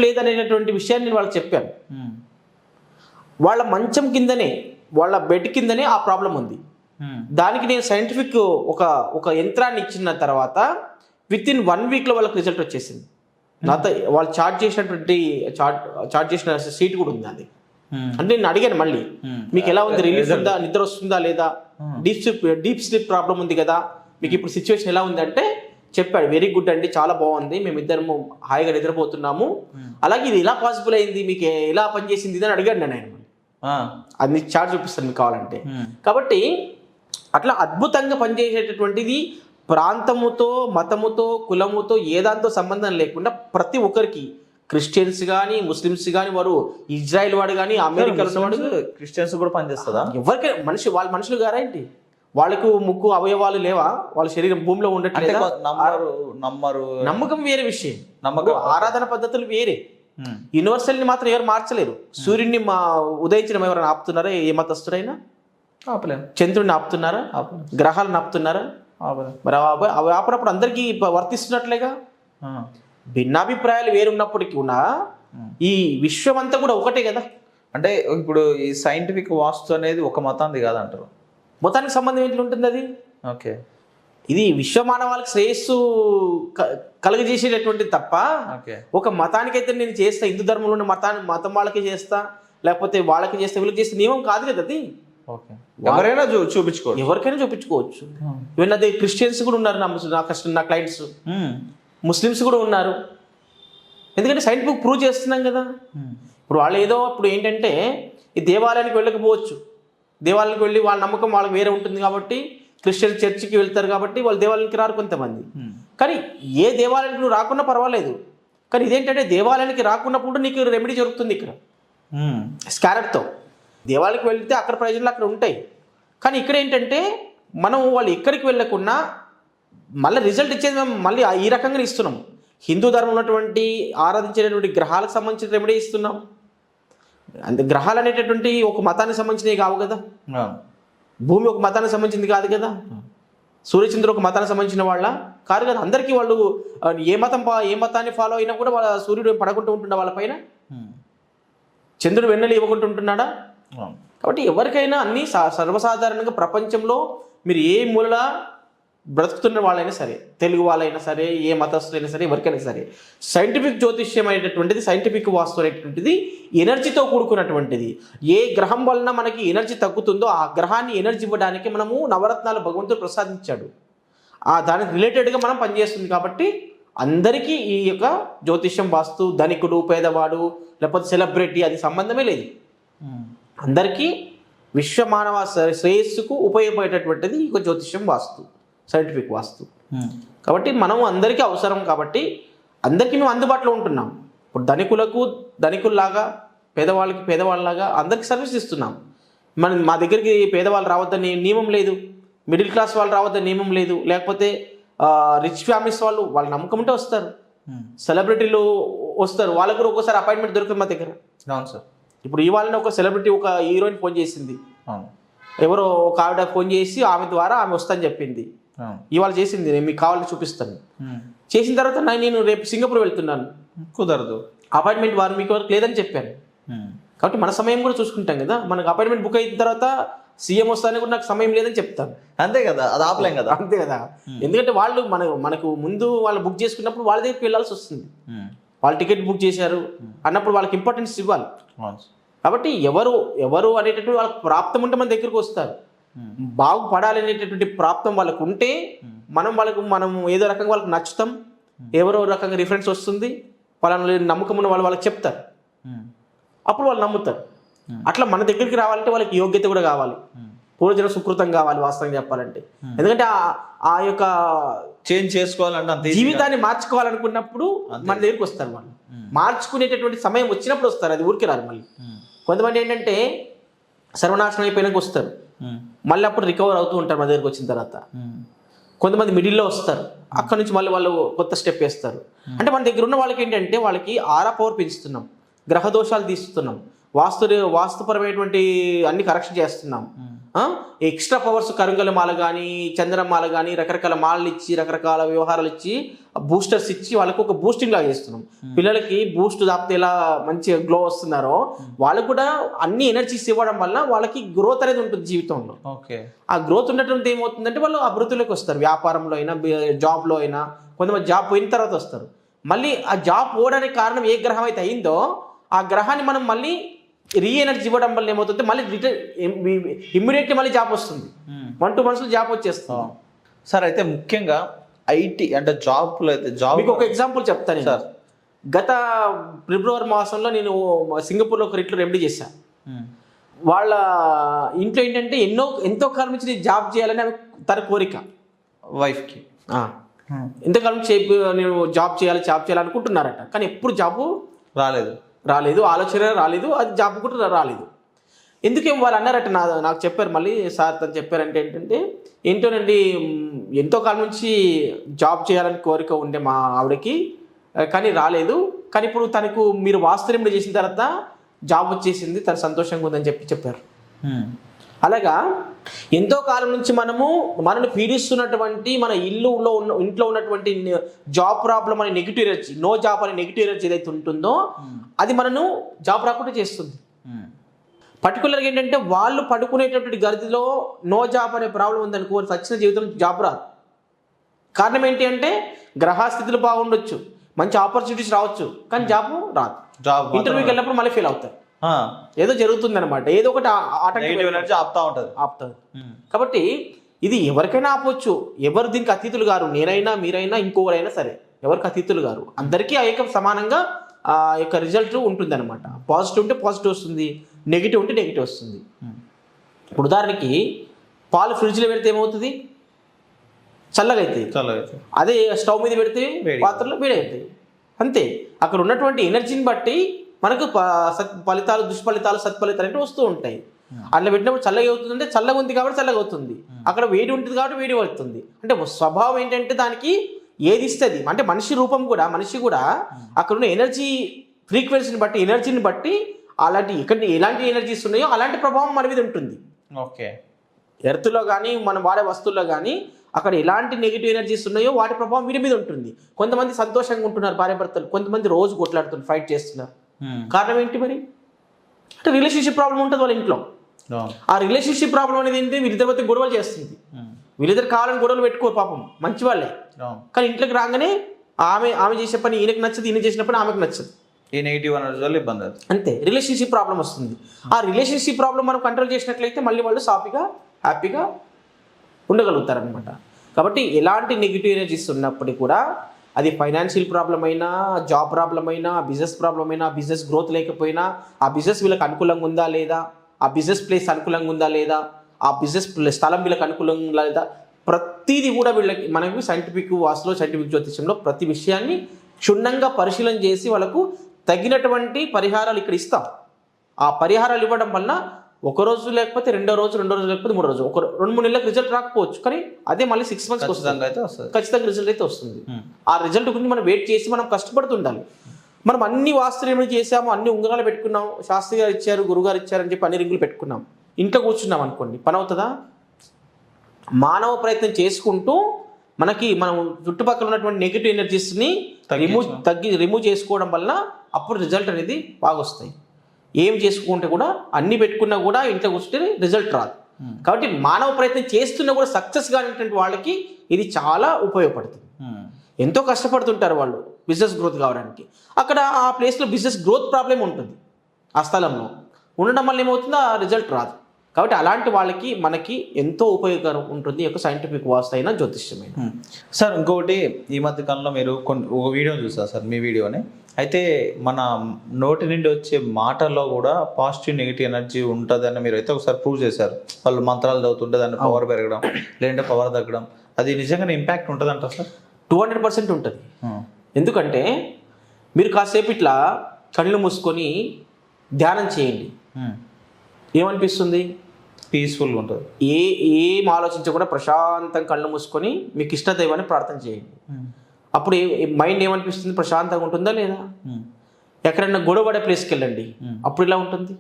లేదనేటటువంటి విషయాన్ని నేను వాళ్ళకి చెప్పాను. వాళ్ళ మంచం కిందనే, వాళ్ళ బెడ్ కిందనే ఆ ప్రాబ్లం ఉంది. దానికి నేను సైంటిఫిక్ ఒక యంత్రాన్ని ఇచ్చిన తర్వాత విత్ ఇన్ 1 వీక్లో వాళ్ళకి రిజల్ట్ వచ్చేసింది. నాతో వాళ్ళు చార్జ్ చేసిన సీట్ కూడా ఉంది అది. అంటే నేను అడిగాను మళ్ళీ, మీకు ఎలా ఉంది, రిలీఫ్ ఉందా, నిద్ర వస్తుందా లేదా, డీప్ స్లీప్ ప్రాబ్లం ఉంది కదా, మీకు ఇప్పుడు సిచ్యువేషన్ ఎలా ఉంది అంటే చెప్పాడు. వెరీ గుడ్ అండి, చాలా బాగుంది, మేమిద్దరము హాయిగా నిద్రపోతున్నాము. అలాగే ఇది ఎలా పాసిబుల్ అయింది, మీకు ఎలా పనిచేసింది అని అడిగాడు నేను. ఆయన అది నీకు చార్ట్ చూపిస్తాను మీకు కావాలంటే. కాబట్టి అట్లా అద్భుతంగా పనిచేసేటటువంటిది ప్రాంతముతో, మతముతో, కులముతో ఏదాంతో సంబంధం లేకుండా ప్రతి ఒక్కరికి, క్రిస్టియన్స్ కానీ, ముస్లిమ్స్ కానీ, వారు ఇజ్రాయెల్ వాడు కానీ, అమెరికా వాడు, క్రిస్టియన్స్ కూడా పనిచేస్తుందా? ఎవరికైనా వాళ్ళ మనుషులు గారా ఏంటి? వాళ్ళకు ముక్కు అవయవాలు లేవా? వాళ్ళ శరీరం భూమిలో ఉండట్లేదు. నమ్మకం వేరే విషయం, నమ్మకం ఆరాధన పద్ధతులు వేరే. యూనివర్సల్ని మాత్రం ఎవరు మార్చలేరు. సూర్యుడిని ఉదయించడం ఎవరైనా ఆపుతున్నారా? ఏ మతస్థుడైనా ఆపలేరు. చంద్రుడిని ఆపుతున్నారా? గ్రహాలను ఆపుతున్నారా? మరి అవి ఆపినప్పుడు అందరికీ వర్తిస్తున్నట్లేగా. భిన్నాభిప్రాయాలు వేరున్నప్పటికీ కూడా ఈ విశ్వం అంతా కూడా ఒకటే కదా. అంటే ఇప్పుడు ఈ సైంటిఫిక్ వాస్తు అనేది ఒక మతాంది కాదంటారు? మతానికి సంబంధం ఏంటి ఉంటుంది అది? ఓకే, ఇది విశ్వమానవాళ్ళకి శ్రేయస్సు కలుగజేసేటటువంటిది తప్ప ఒక మతానికైతే నేను చేస్తా, హిందూ ధర్మంలో ఉన్న మతం వాళ్ళకి చేస్తా, లేకపోతే వాళ్ళకి చేస్తా, వీళ్ళకి చేస్తే నియమం కాదు కదా అది. ఎవరైనా చూపించుకోవచ్చు, ఎవరికైనా చూపించుకోవచ్చు. ఈవెన్ అది క్రిస్టియన్స్ కూడా ఉన్నారు నా క్లయింట్స్, ముస్లిమ్స్ కూడా ఉన్నారు. ఎందుకంటే సైంటిఫిక్ ప్రూవ్ చేస్తున్నాం కదా. ఇప్పుడు వాళ్ళు ఏదో ఇప్పుడు ఏంటంటే ఈ దేవాలయానికి వెళ్ళకపోవచ్చు, దేవాలయానికి వెళ్ళి వాళ్ళ నమ్మకం వాళ్ళకి వేరే ఉంటుంది కాబట్టి, క్రిస్టియన్ చర్చికి వెళ్తారు కాబట్టి వాళ్ళు దేవాలయానికి రారు కొంతమంది. కానీ ఏ దేవాలయానికి నువ్వు రాకున్నా పర్వాలేదు. కానీ ఇదేంటంటే దేవాలయానికి రాకున్నప్పుడు నీకు రెమెడీ జరుగుతుంది ఇక్కడ స్కారర్తో. దేవాలయానికి వెళ్తే అక్కడ ప్రయోజనాలు అక్కడ ఉంటాయి. కానీ ఇక్కడ ఏంటంటే మనం వాళ్ళు ఎక్కడికి వెళ్ళకుండా మళ్ళీ రిజల్ట్ ఇచ్చేది మేము మళ్ళీ ఈ రకంగా ఇస్తున్నాం. హిందూ ధర్మం ఉన్నటువంటి ఆరాధించేటటువంటి గ్రహాలకు సంబంధించిన రెమెడీ ఇస్తున్నాం. అంటే గ్రహాలు అనేటటువంటి ఒక మతానికి సంబంధించినవి కావు కదా. భూమి ఒక మతానికి సంబంధించింది కాదు కదా. సూర్యచంద్రుడు ఒక మతానికి సంబంధించిన వాళ్ళ కాదు కదా. అందరికీ వాళ్ళు ఏ మతాన్ని ఫాలో అయినా కూడా వాళ్ళ సూర్యుడు పడకుంటూ ఉంటున్నా వాళ్ళ పైన, చంద్రుడు వెన్నెలు ఇవ్వకుంటూ ఉంటున్నాడా. కాబట్టి ఎవరికైనా అన్నీ సర్వసాధారణంగా ప్రపంచంలో మీరు ఏ మూలలా బ్రతుకుతున్న వాళ్ళైనా సరే, తెలుగు వాళ్ళైనా సరే, ఏ మతస్థులైనా సరే, ఎవరికైనా సరే, సైంటిఫిక్ జ్యోతిష్యం అనేటటువంటిది, సైంటిఫిక్ వాస్తు అనేటటువంటిది ఎనర్జీతో కూడుకున్నటువంటిది. ఏ గ్రహం వలన మనకి ఎనర్జీ తగ్గుతుందో ఆ గ్రహాన్ని ఎనర్జీ ఇవ్వడానికి మనము నవరత్నాలు భగవంతుడు ప్రసాదించాడు. దానికి రిలేటెడ్గా మనం పనిచేస్తుంది. కాబట్టి అందరికీ ఈ యొక్క జ్యోతిష్యం వాస్తు, ధనికుడు, పేదవాడు, లేకపోతే సెలబ్రిటీ, అది సంబంధమే లేదు. అందరికీ విశ్వమానవ శ్రేయస్సుకు ఉపయోగపడేటటువంటిది ఈ జ్యోతిష్యం వాస్తు, సైంటిఫిక్ వాస్తు. కాబట్టి మనం అందరికీ అవసరం. కాబట్టి అందరికీ మేము అందుబాటులో ఉంటున్నాం. ఇప్పుడు ధనికుల్లాగా, పేదవాళ్ళకి పేదవాళ్ళలాగా అందరికీ సర్వీస్ ఇస్తున్నాం. మా దగ్గరికి పేదవాళ్ళు రావద్దని నియమం లేదు, మిడిల్ క్లాస్ వాళ్ళు రావద్దని నియమం లేదు, లేకపోతే రిచ్ ఫ్యామిలీస్ వాళ్ళ నమ్మకం ఉంటే వస్తారు. సెలబ్రిటీలు వస్తారు, వాళ్ళకు కూడా ఒక్కోసారి అపాయింట్మెంట్ దొరుకుతుంది మా దగ్గర. అవును సార్. ఇప్పుడు ఇవాళ ఒక సెలబ్రిటీ, ఒక హీరోయిన్ ఫోన్ చేసింది, ఎవరో ఒక ఆవిడ ఫోన్ చేసి ఆమె ద్వారా ఆమె వస్తాను చెప్పింది. ఇవాళ చేసింది, నేను మీకు కావాలని చూపిస్తాను. చేసిన తర్వాత నేను రేపు సింగపూర్ వెళ్తున్నాను, కుదరదు, అపాయింట్మెంట్ మీకు వరకు లేదని చెప్పాను. కాబట్టి మన సమయం కూడా చూసుకుంటాం కదా. మనకు అపాయింట్మెంట్ బుక్ అయిన తర్వాత సీఎం వస్తానే కూడా నాకు సమయం లేదని చెప్తాను. అంతే కదా, అది ఆపలేం కదా. అంతే కదా. ఎందుకంటే వాళ్ళు మనకు ముందు వాళ్ళు బుక్ చేసుకున్నప్పుడు వాళ్ళ దగ్గరికి వెళ్ళాల్సి వస్తుంది. వాళ్ళు టికెట్ బుక్ చేశారు అన్నప్పుడు వాళ్ళకి ఇంపార్టెన్స్ ఇవ్వాలి. అవును. కాబట్టి ఎవరు అనేటటువంటి వాళ్ళకి ప్రాప్తం ఉంటే మన దగ్గరకు వస్తారు. బాగుపడాలి అనేటటువంటి ప్రాప్తం వాళ్ళకు ఉంటే మనం ఏదో రకంగా వాళ్ళకి నచ్చుతాం, ఎవరో రకంగా రిఫరెన్స్ వస్తుంది, వాళ్ళని నమ్మకం ఉన్న వాళ్ళకి చెప్తారు, అప్పుడు వాళ్ళు నమ్ముతారు. అట్లా మన దగ్గరికి రావాలంటే వాళ్ళకి యోగ్యత కూడా కావాలి, పూర్వజన సుకృతం కావాలి వాస్తవంగా చెప్పాలంటే. ఎందుకంటే ఆ యొక్క చేంజ్ చేసుకోవాలంటే అంతే జీవితాన్ని మార్చుకోవాలనుకున్నప్పుడు మన దగ్గరికి వస్తారు. వాళ్ళు మార్చుకునేటటువంటి సమయం వచ్చినప్పుడు వస్తారు, అది ఊరికి రారు. మళ్ళీ కొంతమంది ఏంటంటే సర్వనాశనం అయిపోయినాక వస్తారు, మళ్ళీ అప్పుడు రికవర్ అవుతూ ఉంటారు మన దగ్గరికి వచ్చిన తర్వాత. కొంతమంది మిడిల్లో వస్తారు, అక్కడ నుంచి మళ్ళీ వాళ్ళు కొత్త స్టెప్ వేస్తారు. అంటే మన దగ్గర ఉన్న వాళ్ళకి ఏంటంటే వాళ్ళకి ఆరా పవర్ పెంచుతున్నాం, గ్రహ దోషాలు తీస్తున్నాం, వాస్తుపరమైనటువంటి అన్ని కరెక్షన్ చేస్తున్నాం. ఎక్స్ట్రా పవర్స్ కరుంగల మాల కానీ చంద్రమాల కానీ రకరకాల మాలలు ఇచ్చి రకరకాల వ్యవహారాలు ఇచ్చి బూస్టర్స్ ఇచ్చి వాళ్ళకి ఒక బూస్టింగ్ లాగా చేస్తున్నాం. పిల్లలకి బూస్ట్ తాపితే ఎలా మంచిగా గ్లో వస్తున్నారో వాళ్ళకు కూడా అన్ని ఎనర్జీస్ ఇవ్వడం వల్ల వాళ్ళకి గ్రోత్ అనేది ఉంటుంది జీవితంలో. ఆ గ్రోత్ ఉన్నటువంటి ఏమవుతుందంటే వాళ్ళు అభివృద్ధిలోకి వస్తారు, వ్యాపారంలో అయినా జాబ్లో అయినా. కొంతమంది జాబ్ పోయిన తర్వాత వస్తారు. మళ్ళీ ఆ జాబ్ పోవడానికి కారణం ఏ గ్రహం అయితే అయిందో ఆ గ్రహాన్ని మనం మళ్ళీ రీ ఎనర్జీ ఇవ్వడం వల్ల ఏమవుతుంది, మళ్ళీ ఇమ్మీడియట్లీ మళ్ళీ జాబ్ వస్తుంది, 1-2 months జాబ్ వచ్చేస్తుంది. సార్ అయితే ముఖ్యంగా ఐటీ అంటే జాబ్లో అయితే మీకు ఒక ఎగ్జాంపుల్ చెప్తాను సార్. గత ఫిబ్రవరి మాసంలో నేను సింగపూర్లో ఒక రిట్లో రెమెడీ చేశాను. వాళ్ళ ఇంట్లో ఏంటంటే ఎంతో కాలం నుంచి నేను జాబ్ చేయాలని తన కోరిక, వైఫ్కి ఎంతకాలం నేను జాబ్ చేయాలి అనుకుంటున్నారట. కానీ ఎప్పుడు జాబు రాలేదు, ఆలోచన రాలేదు, అది జాబ్ కూడా రాలేదు. ఎందుకేం వాళ్ళు అన్నారట, నాకు చెప్పారు మళ్ళీ సార్ తను చెప్పారంటే ఏంటోనండి, ఎంతో కాలం నుంచి జాబ్ చేయాలని కోరిక ఉండే మా ఆవిడకి, కానీ రాలేదు. కానీ ఇప్పుడు తనకు మీరు వాస్తవం చేసిన తర్వాత జాబ్ వచ్చేసింది, తను సంతోషంగా ఉందని చెప్పారు. అలాగా ఎంతో కాలం నుంచి మనల్ని పీడిస్తున్నటువంటి మన ఇంట్లో ఉన్నటువంటి జాబ్ ప్రాబ్లం అనే నెగిటివ్ ఎనర్జీ, నో జాబ్ అనే నెగిటివ్ ఎనర్జీ ఏదైతే ఉంటుందో అది మనను జాబ్ రాకుండా చేస్తుంది. పర్టికులర్గా ఏంటంటే వాళ్ళు పడుకునేటటువంటి గదిలో నో జాబ్ అనే ప్రాబ్లం ఉందనుకో, సచిన జీవితం జాబ్ రాదు. కారణం ఏంటి అంటే గ్రహస్థితులు బాగుండొచ్చు, మంచి ఆపర్చునిటీస్ రావచ్చు, కానీ జాబ్ రాదు. ఇంటర్వ్యూకి వెళ్ళినప్పుడు మళ్ళీ ఫెయిల్ అవుతారు, ఏదో జరుగుతుంది అనమాట, ఏదో ఒకటి ఆపుతుంది. కాబట్టి ఇది ఎవరికైనా ఆపవచ్చు, ఎవరు దీనికి అతిథులు గారు, నేనైనా మీరైనా ఇంకొకరైనా సరే ఎవరికి అతిథులు గారు, అందరికీ ఆ యొక్క సమానంగా ఆ యొక్క రిజల్ట్ ఉంటుంది అనమాట. పాజిటివ్ ఉంటే పాజిటివ్ వస్తుంది, నెగిటివ్ ఉంటే నెగిటివ్ వస్తుంది. ఇప్పుడు ఉదాహరణకి పాలు ఫ్రిడ్జ్లో పెడితే ఏమవుతుంది, చల్లగా అవుతాయి. అదే స్టవ్ మీద పెడితే పాత్రలో వేడి అవుతాయి. అంతే, అక్కడ ఉన్నటువంటి ఎనర్జీని బట్టి మనకు ఫలితాలు, దుష్ఫలితాలు, సత్ఫలితాలు అంటే వస్తూ ఉంటాయి. అట్లా పెట్టినప్పుడు చల్లగా అవుతుందంటే చల్లగా ఉంది కాబట్టి చల్లగా అవుతుంది, అక్కడ వేడి ఉంటుంది కాబట్టి వేడి అవుతుంది. అంటే స్వభావం ఏంటంటే దానికి ఏది ఇస్తుంది అంటే మనిషి కూడా అక్కడ ఉన్న ఎనర్జీ ఫ్రీక్వెన్సీని బట్టి, ఎనర్జీని బట్టి ఎలాంటి ఎనర్జీస్ ఉన్నాయో అలాంటి ప్రభావం మన మీద ఉంటుంది. ఎర్త్లో కానీ మనం వాడే వస్తువుల్లో కానీ అక్కడ ఎలాంటి నెగిటివ్ ఎనర్జీస్ ఉన్నాయో వాటి ప్రభావం వీడి మీద ఉంటుంది. కొంతమంది సంతోషంగా ఉంటున్నారు భార్యాభర్తలు, కొంతమంది రోజు కొట్లాడుతున్నారు, ఫైట్ చేస్తున్నారు. కారణం ఏంటి మరి అంటే రిలేషన్షిప్ ప్రాబ్లం ఉంటుంది వాళ్ళ ఇంట్లో. ఆ రిలేషన్షిప్ ప్రాబ్లం అనేది ఏంటి, వీళ్ళిద్దరి మధ్య గొడవలు చేస్తుంది. వీళ్ళిద్దరు కావాలని గొడవలు పెట్టుకోరు, పాపం మంచి వాళ్ళే. కానీ ఇంట్లోకి రాగానే ఆమె చేసే పని ఈయనకు నచ్చదు, ఈయన చేసిన పని ఆమెకు నచ్చదు, ఇబ్బంది. అంతే, రిలేషన్షిప్ ప్రాబ్లం వస్తుంది. ఆ రిలేషన్షిప్ ప్రాబ్లం మనం కంట్రోల్ చేసినట్లయితే మళ్ళీ వాళ్ళు సాఫీగా హ్యాపీగా ఉండగలుగుతారనమాట. కాబట్టి ఎలాంటి నెగిటివ్ ఎనర్జీస్ ఉన్నప్పటికీ కూడా అది ఫైనాన్షియల్ ప్రాబ్లం అయినా, జాబ్ ప్రాబ్లం అయినా, బిజినెస్ ప్రాబ్లం అయినా, బిజినెస్ గ్రోత్ లేకపోయినా, ఆ బిజినెస్ వీళ్ళకి అనుకూలంగా ఉందా లేదా, ఆ బిజినెస్ ప్లేస్ అనుకూలంగా ఉందా లేదా, ఆ బిజినెస్ స్థలం వీళ్ళకి అనుకూలంగా లేదా, ప్రతిదీ కూడా మనకి సైంటిఫిక్ వాస్తులో, సైంటిఫిక్ జ్యోతిష్యంలో ప్రతి విషయాన్ని క్షుణ్ణంగా పరిశీలన చేసి వాళ్ళకు తగినటువంటి పరిహారాలు ఇక్కడ ఇస్తాం. ఆ పరిహారాలు ఇవ్వడం వల్ల ఒక రోజు లేకపోతే రెండో రోజు లేకపోతే మూడో రోజు, 2-3 నెలలకు రిజల్ట్ రాకపోవచ్చు, కానీ అదే మళ్ళీ 6 months ఖచ్చితంగా రిజల్ట్ అయితే వస్తుంది. ఆ రిజల్ట్ గురించి మనం వెయిట్ చేసి మనం కష్టపడుతుండాలి. మనం అన్ని వాస్తులు చేసాము, అన్ని ఉంగరాలు పెట్టుకున్నాం, శాస్త్రి గారు ఇచ్చారు, గురుగారు ఇచ్చారని చెప్పి అన్ని రింగులు పెట్టుకున్నాం, ఇంట్లో కూర్చున్నాం అనుకోండి, పని అవుతుందా? మానవ ప్రయత్నం చేసుకుంటూ మనం చుట్టుపక్కల ఉన్నటువంటి నెగిటివ్ ఎనర్జీస్ని రిమూవ్ చేసుకోవడం వల్ల అప్పుడు రిజల్ట్ అనేది బాగా వస్తాయి. ఏం చేసుకుంటే కూడా అన్ని పెట్టుకున్నా కూడా ఇంట్లో కూర్చుంటే రిజల్ట్ రాదు. కాబట్టి మానవ ప్రయత్నం చేస్తున్నా కూడా సక్సెస్ కానిటువంటి వాళ్ళకి ఇది చాలా ఉపయోగపడుతుంది. ఎంతో కష్టపడుతుంటారు వాళ్ళు, బిజినెస్ గ్రోత్ కావడానికి. అక్కడ ఆ ప్లేస్లో బిజినెస్ గ్రోత్ ప్రాబ్లం ఉంటుంది ఆ స్థలంలో ఉండడం వల్ల ఏమవుతుందో ఆ రిజల్ట్ రాదు. కాబట్టి అలాంటి వాళ్ళకి మనకి ఎంతో ఉపయోగకరం ఉంటుంది ఈ యొక్క సైంటిఫిక్ వాస్తు అయిన జ్యోతిష్యమైన. సార్ ఇంకొకటి, ఈ మధ్య కాలంలో మీరు ఒక వీడియో చూసారు సార్, మీ వీడియోని. అయితే మన నోటి నుండి వచ్చే మాటల్లో కూడా పాజిటివ్ నెగిటివ్ ఎనర్జీ ఉంటుందని మీరు అయితే ఒకసారి ప్రూవ్ చేశారు. వాళ్ళు మంత్రాలు చదువుతుంటే దాన్ని పవర్ పెరగడం లేదంటే పవర్ తగ్గడం, అది నిజంగానే ఇంపాక్ట్ ఉంటుంది అంటారు సార్? 200% ఉంటుంది. ఎందుకంటే మీరు కాసేపు ఇట్లా కళ్ళు మూసుకొని ధ్యానం చేయండి, ఏమనిపిస్తుంది? పీస్ఫుల్గా ఉంటుంది. ఏం ఆలోచించకుండా ప్రశాంతంగా కళ్ళు మూసుకొని మీకు ఇష్ట దైవాన్ని ప్రార్థన చేయండి. అప్పుడు మైండ్ ఏమనిపిస్తుంది? ప్రశాంతంగా ఉంటుందా లేదా? ఎక్కడన్నా గొడవ పడే ప్లేస్కి వెళ్ళండి, అప్పుడు ఇలా ఉంటుంది.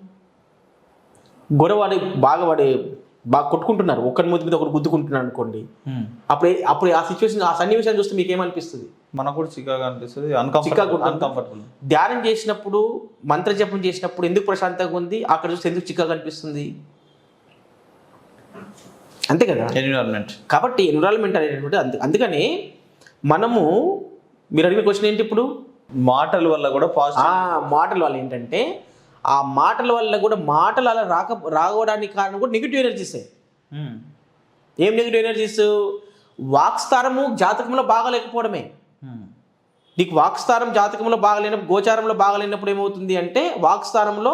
గొడవ బాగా కొట్టుకుంటున్నారు, ఒకరి ముద్దు మీద ఒకరు గుద్దుకుంటున్నారు అనుకోండి, అప్పుడు ఆ సిచ్యువేషన్, ఆ సన్నివేశాన్ని చూస్తే మీకు ఏమనిపిస్తుంది? మనకు కూడా చికాగా అనిపిస్తుంది, అన్కంఫర్టబుల్. ధ్యానం చేసినప్పుడు, మంత్ర జపం చేసినప్పుడు ఎందుకు ప్రశాంతంగా ఉంది, అక్కడ చూస్తే ఎందుకు చికాగా అనిపిస్తుంది? అంతే కదా, ఎన్విరాన్మెంట్. కాబట్టి ఎన్విరాన్మెంట్ అనేటువంటి అందుకని మనము, మీరు అడిగిన క్వశ్చన్ ఏంటి ఇప్పుడు? మాటల వల్ల కూడా మాటల వల్ల ఏంటంటే, ఆ మాటల వల్ల కూడా మాటలు అలా రావడానికి కారణం కూడా నెగిటివ్ ఎనర్జీసే. ఏం నెగిటివ్ ఎనర్జీస్? వాక్స్థానము జాతకంలో బాగాలేకపోవడమే. నీకు వాక్స్థానం జాతకంలో బాగలేనప్పుడు, గోచారంలో బాగలేనప్పుడు ఏమవుతుంది అంటే, వాక్స్థానంలో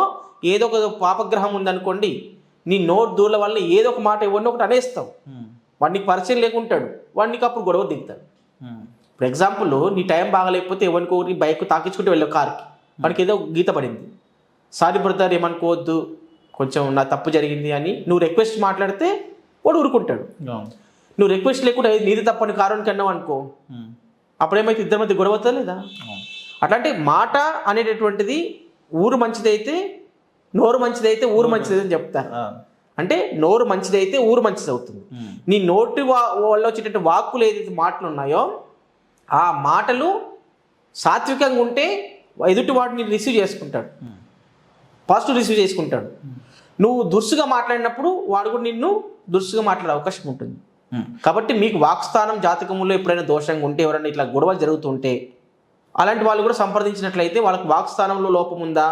ఏదో ఒక పాపగ్రహం ఉందనుకోండి, నీ నోట్ దూల వల్ల ఏదో ఒక మాట ఎవరిని ఒకటి అనేస్తావు, వాడికి పరిచయం లేకుంటాడు, వాడికి అప్పుడు గొడవ దిగుతాడు. ఫర్ ఎగ్జాంపుల్, నీ టైం బాగలేకపోతే ఎవరికొకటి బైక్ తాకించుకుంటూ వెళ్ళావు కార్కి, వాడికి ఏదో గీత పడింది, సారీ బ్రదర్ ఏమనుకోవద్దు, కొంచెం నా తప్పు జరిగింది అని నువ్వు రిక్వెస్ట్ మాట్లాడితే వాడు ఊరుకుంటాడు. నువ్వు రిక్వెస్ట్ లేకుండా నీది తప్పని కారణానికి అన్నావు అనుకో, అప్పుడేమైతే ఇద్దరి మధ్య గొడవ అవుతుందా లేదా? అట్లాంటి మాట అనేటటువంటిది ఊరు మంచిదైతే, నోరు మంచిదైతే ఊరు మంచిది అని చెప్తారు. అంటే నోరు మంచిదైతే ఊరు మంచిది అవుతుంది. నీ నోటి వల్ల వచ్చేటటువంటి వాక్కులు ఏదైతే మాటలు ఉన్నాయో, ఆ మాటలు సాత్వికంగా ఉంటే ఎదుటి వాడిని రిసీవ్ చేసుకుంటాడు, పాజిటివ్ రిసీవ్ చేసుకుంటాడు. నువ్వు దురుసుగా మాట్లాడినప్పుడు వాడు కూడా నిన్ను దురుసుగా మాట్లాడే అవకాశం ఉంటుంది. కాబట్టి మీకు వాక్స్థానం జాతకంలో ఎప్పుడైనా దోషంగా ఉంటే, ఎవరైనా ఇట్లా గొడవలు జరుగుతుంటే, అలాంటి వాళ్ళు కూడా సంప్రదించినట్లయితే వాళ్ళకి వాక్స్థానంలో లోపం ఉందా,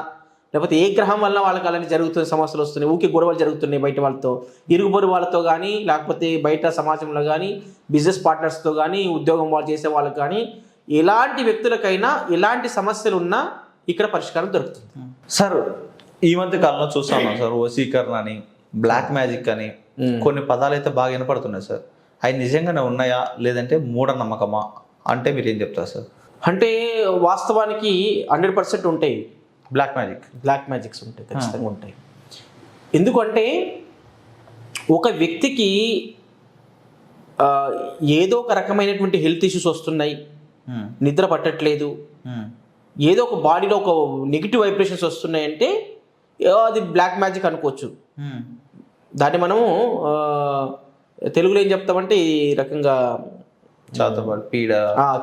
లేకపోతే ఏ గ్రహం వల్ల వాళ్ళకి అలాంటి జరుగుతున్న సమస్యలు వస్తున్నాయి, ఊకే గొడవలు జరుగుతున్నాయి బయట వాళ్ళతో, ఇరుగుబొరు వాళ్ళతో కానీ, లేకపోతే బయట సమాజంలో కానీ, బిజినెస్ పార్ట్నర్స్తో కానీ, ఉద్యోగం వాళ్ళు చేసే వాళ్ళకి కానీ, ఎలాంటి వ్యక్తులకైనా ఎలాంటి సమస్యలు ఉన్నా ఇక్కడ పరిష్కారం దొరుకుతుంది. సార్, ఈ మధ్య కాలంలో చూస్తా ఉన్నాం సార్, వశీకరణ అని, బ్లాక్ మ్యాజిక్ అని కొన్ని పదాలు అయితే బాగా వినపడుతున్నాయి సార్. అవి నిజంగానే ఉన్నాయా లేదంటే మూఢనమ్మకమా అంటే మీరు ఏం చెప్తారు సార్? అంటే వాస్తవానికి 100% ఉంటాయి బ్లాక్ మ్యాజిక్స్ ఉంటాయి, ఖచ్చితంగా ఉంటాయి. ఎందుకంటే ఒక వ్యక్తికి ఏదో ఒక రకమైనటువంటి హెల్త్ ఇష్యూస్ వస్తున్నాయి, నిద్ర పట్టట్లేదు, ఏదో ఒక బాడీలో ఒక నెగిటివ్ వైబ్రేషన్స్ వస్తున్నాయి అంటే అది బ్లాక్ మ్యాజిక్ అనుకోవచ్చు. దాన్ని మనము తెలుగులో ఏం చెప్తామంటే, ఈ రకంగా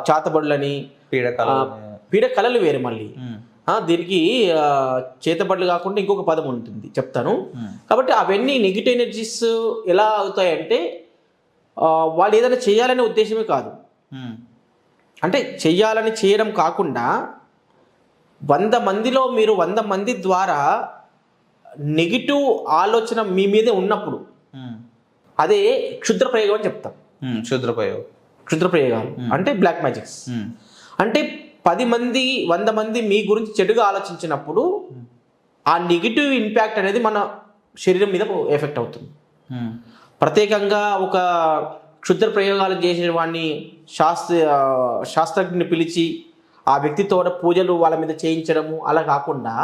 చాతబడులని, పీడ కళలు వేరే. మళ్ళీ దీనికి చేతబడులు కాకుండా ఇంకొక పదం ఉంటుంది, చెప్తాను. కాబట్టి అవన్నీ నెగిటివ్ ఎనర్జీస్ ఎలా అవుతాయంటే, వాళ్ళు ఏదైనా చేయాలనే ఉద్దేశమే కాదు. అంటే చెయ్యాలని చేయడం కాకుండా 100 మందిలో మీరు 100 మంది ద్వారా నెగిటివ్ ఆలోచన మీ మీదే ఉన్నప్పుడు అదే క్షుద్ర ప్రయోగం అని చెప్తాం. క్షుద్ర ప్రయోగాలు అంటే బ్లాక్ మ్యాజిక్స్. అంటే 10 మంది 100 మంది మీ గురించి చెడుగా ఆలోచించినప్పుడు ఆ నెగిటివ్ ఇంపాక్ట్ అనేది మన శరీరం మీద ఎఫెక్ట్ అవుతుంది. ప్రత్యేకంగా ఒక క్షుద్ర ప్రయోగాలు చేసే వాడిని శాస్త్రజ్ఞుని పిలిచి ఆ వ్యక్తితో పూజలు వాళ్ళ మీద చేయించడము అలా కాకుండా,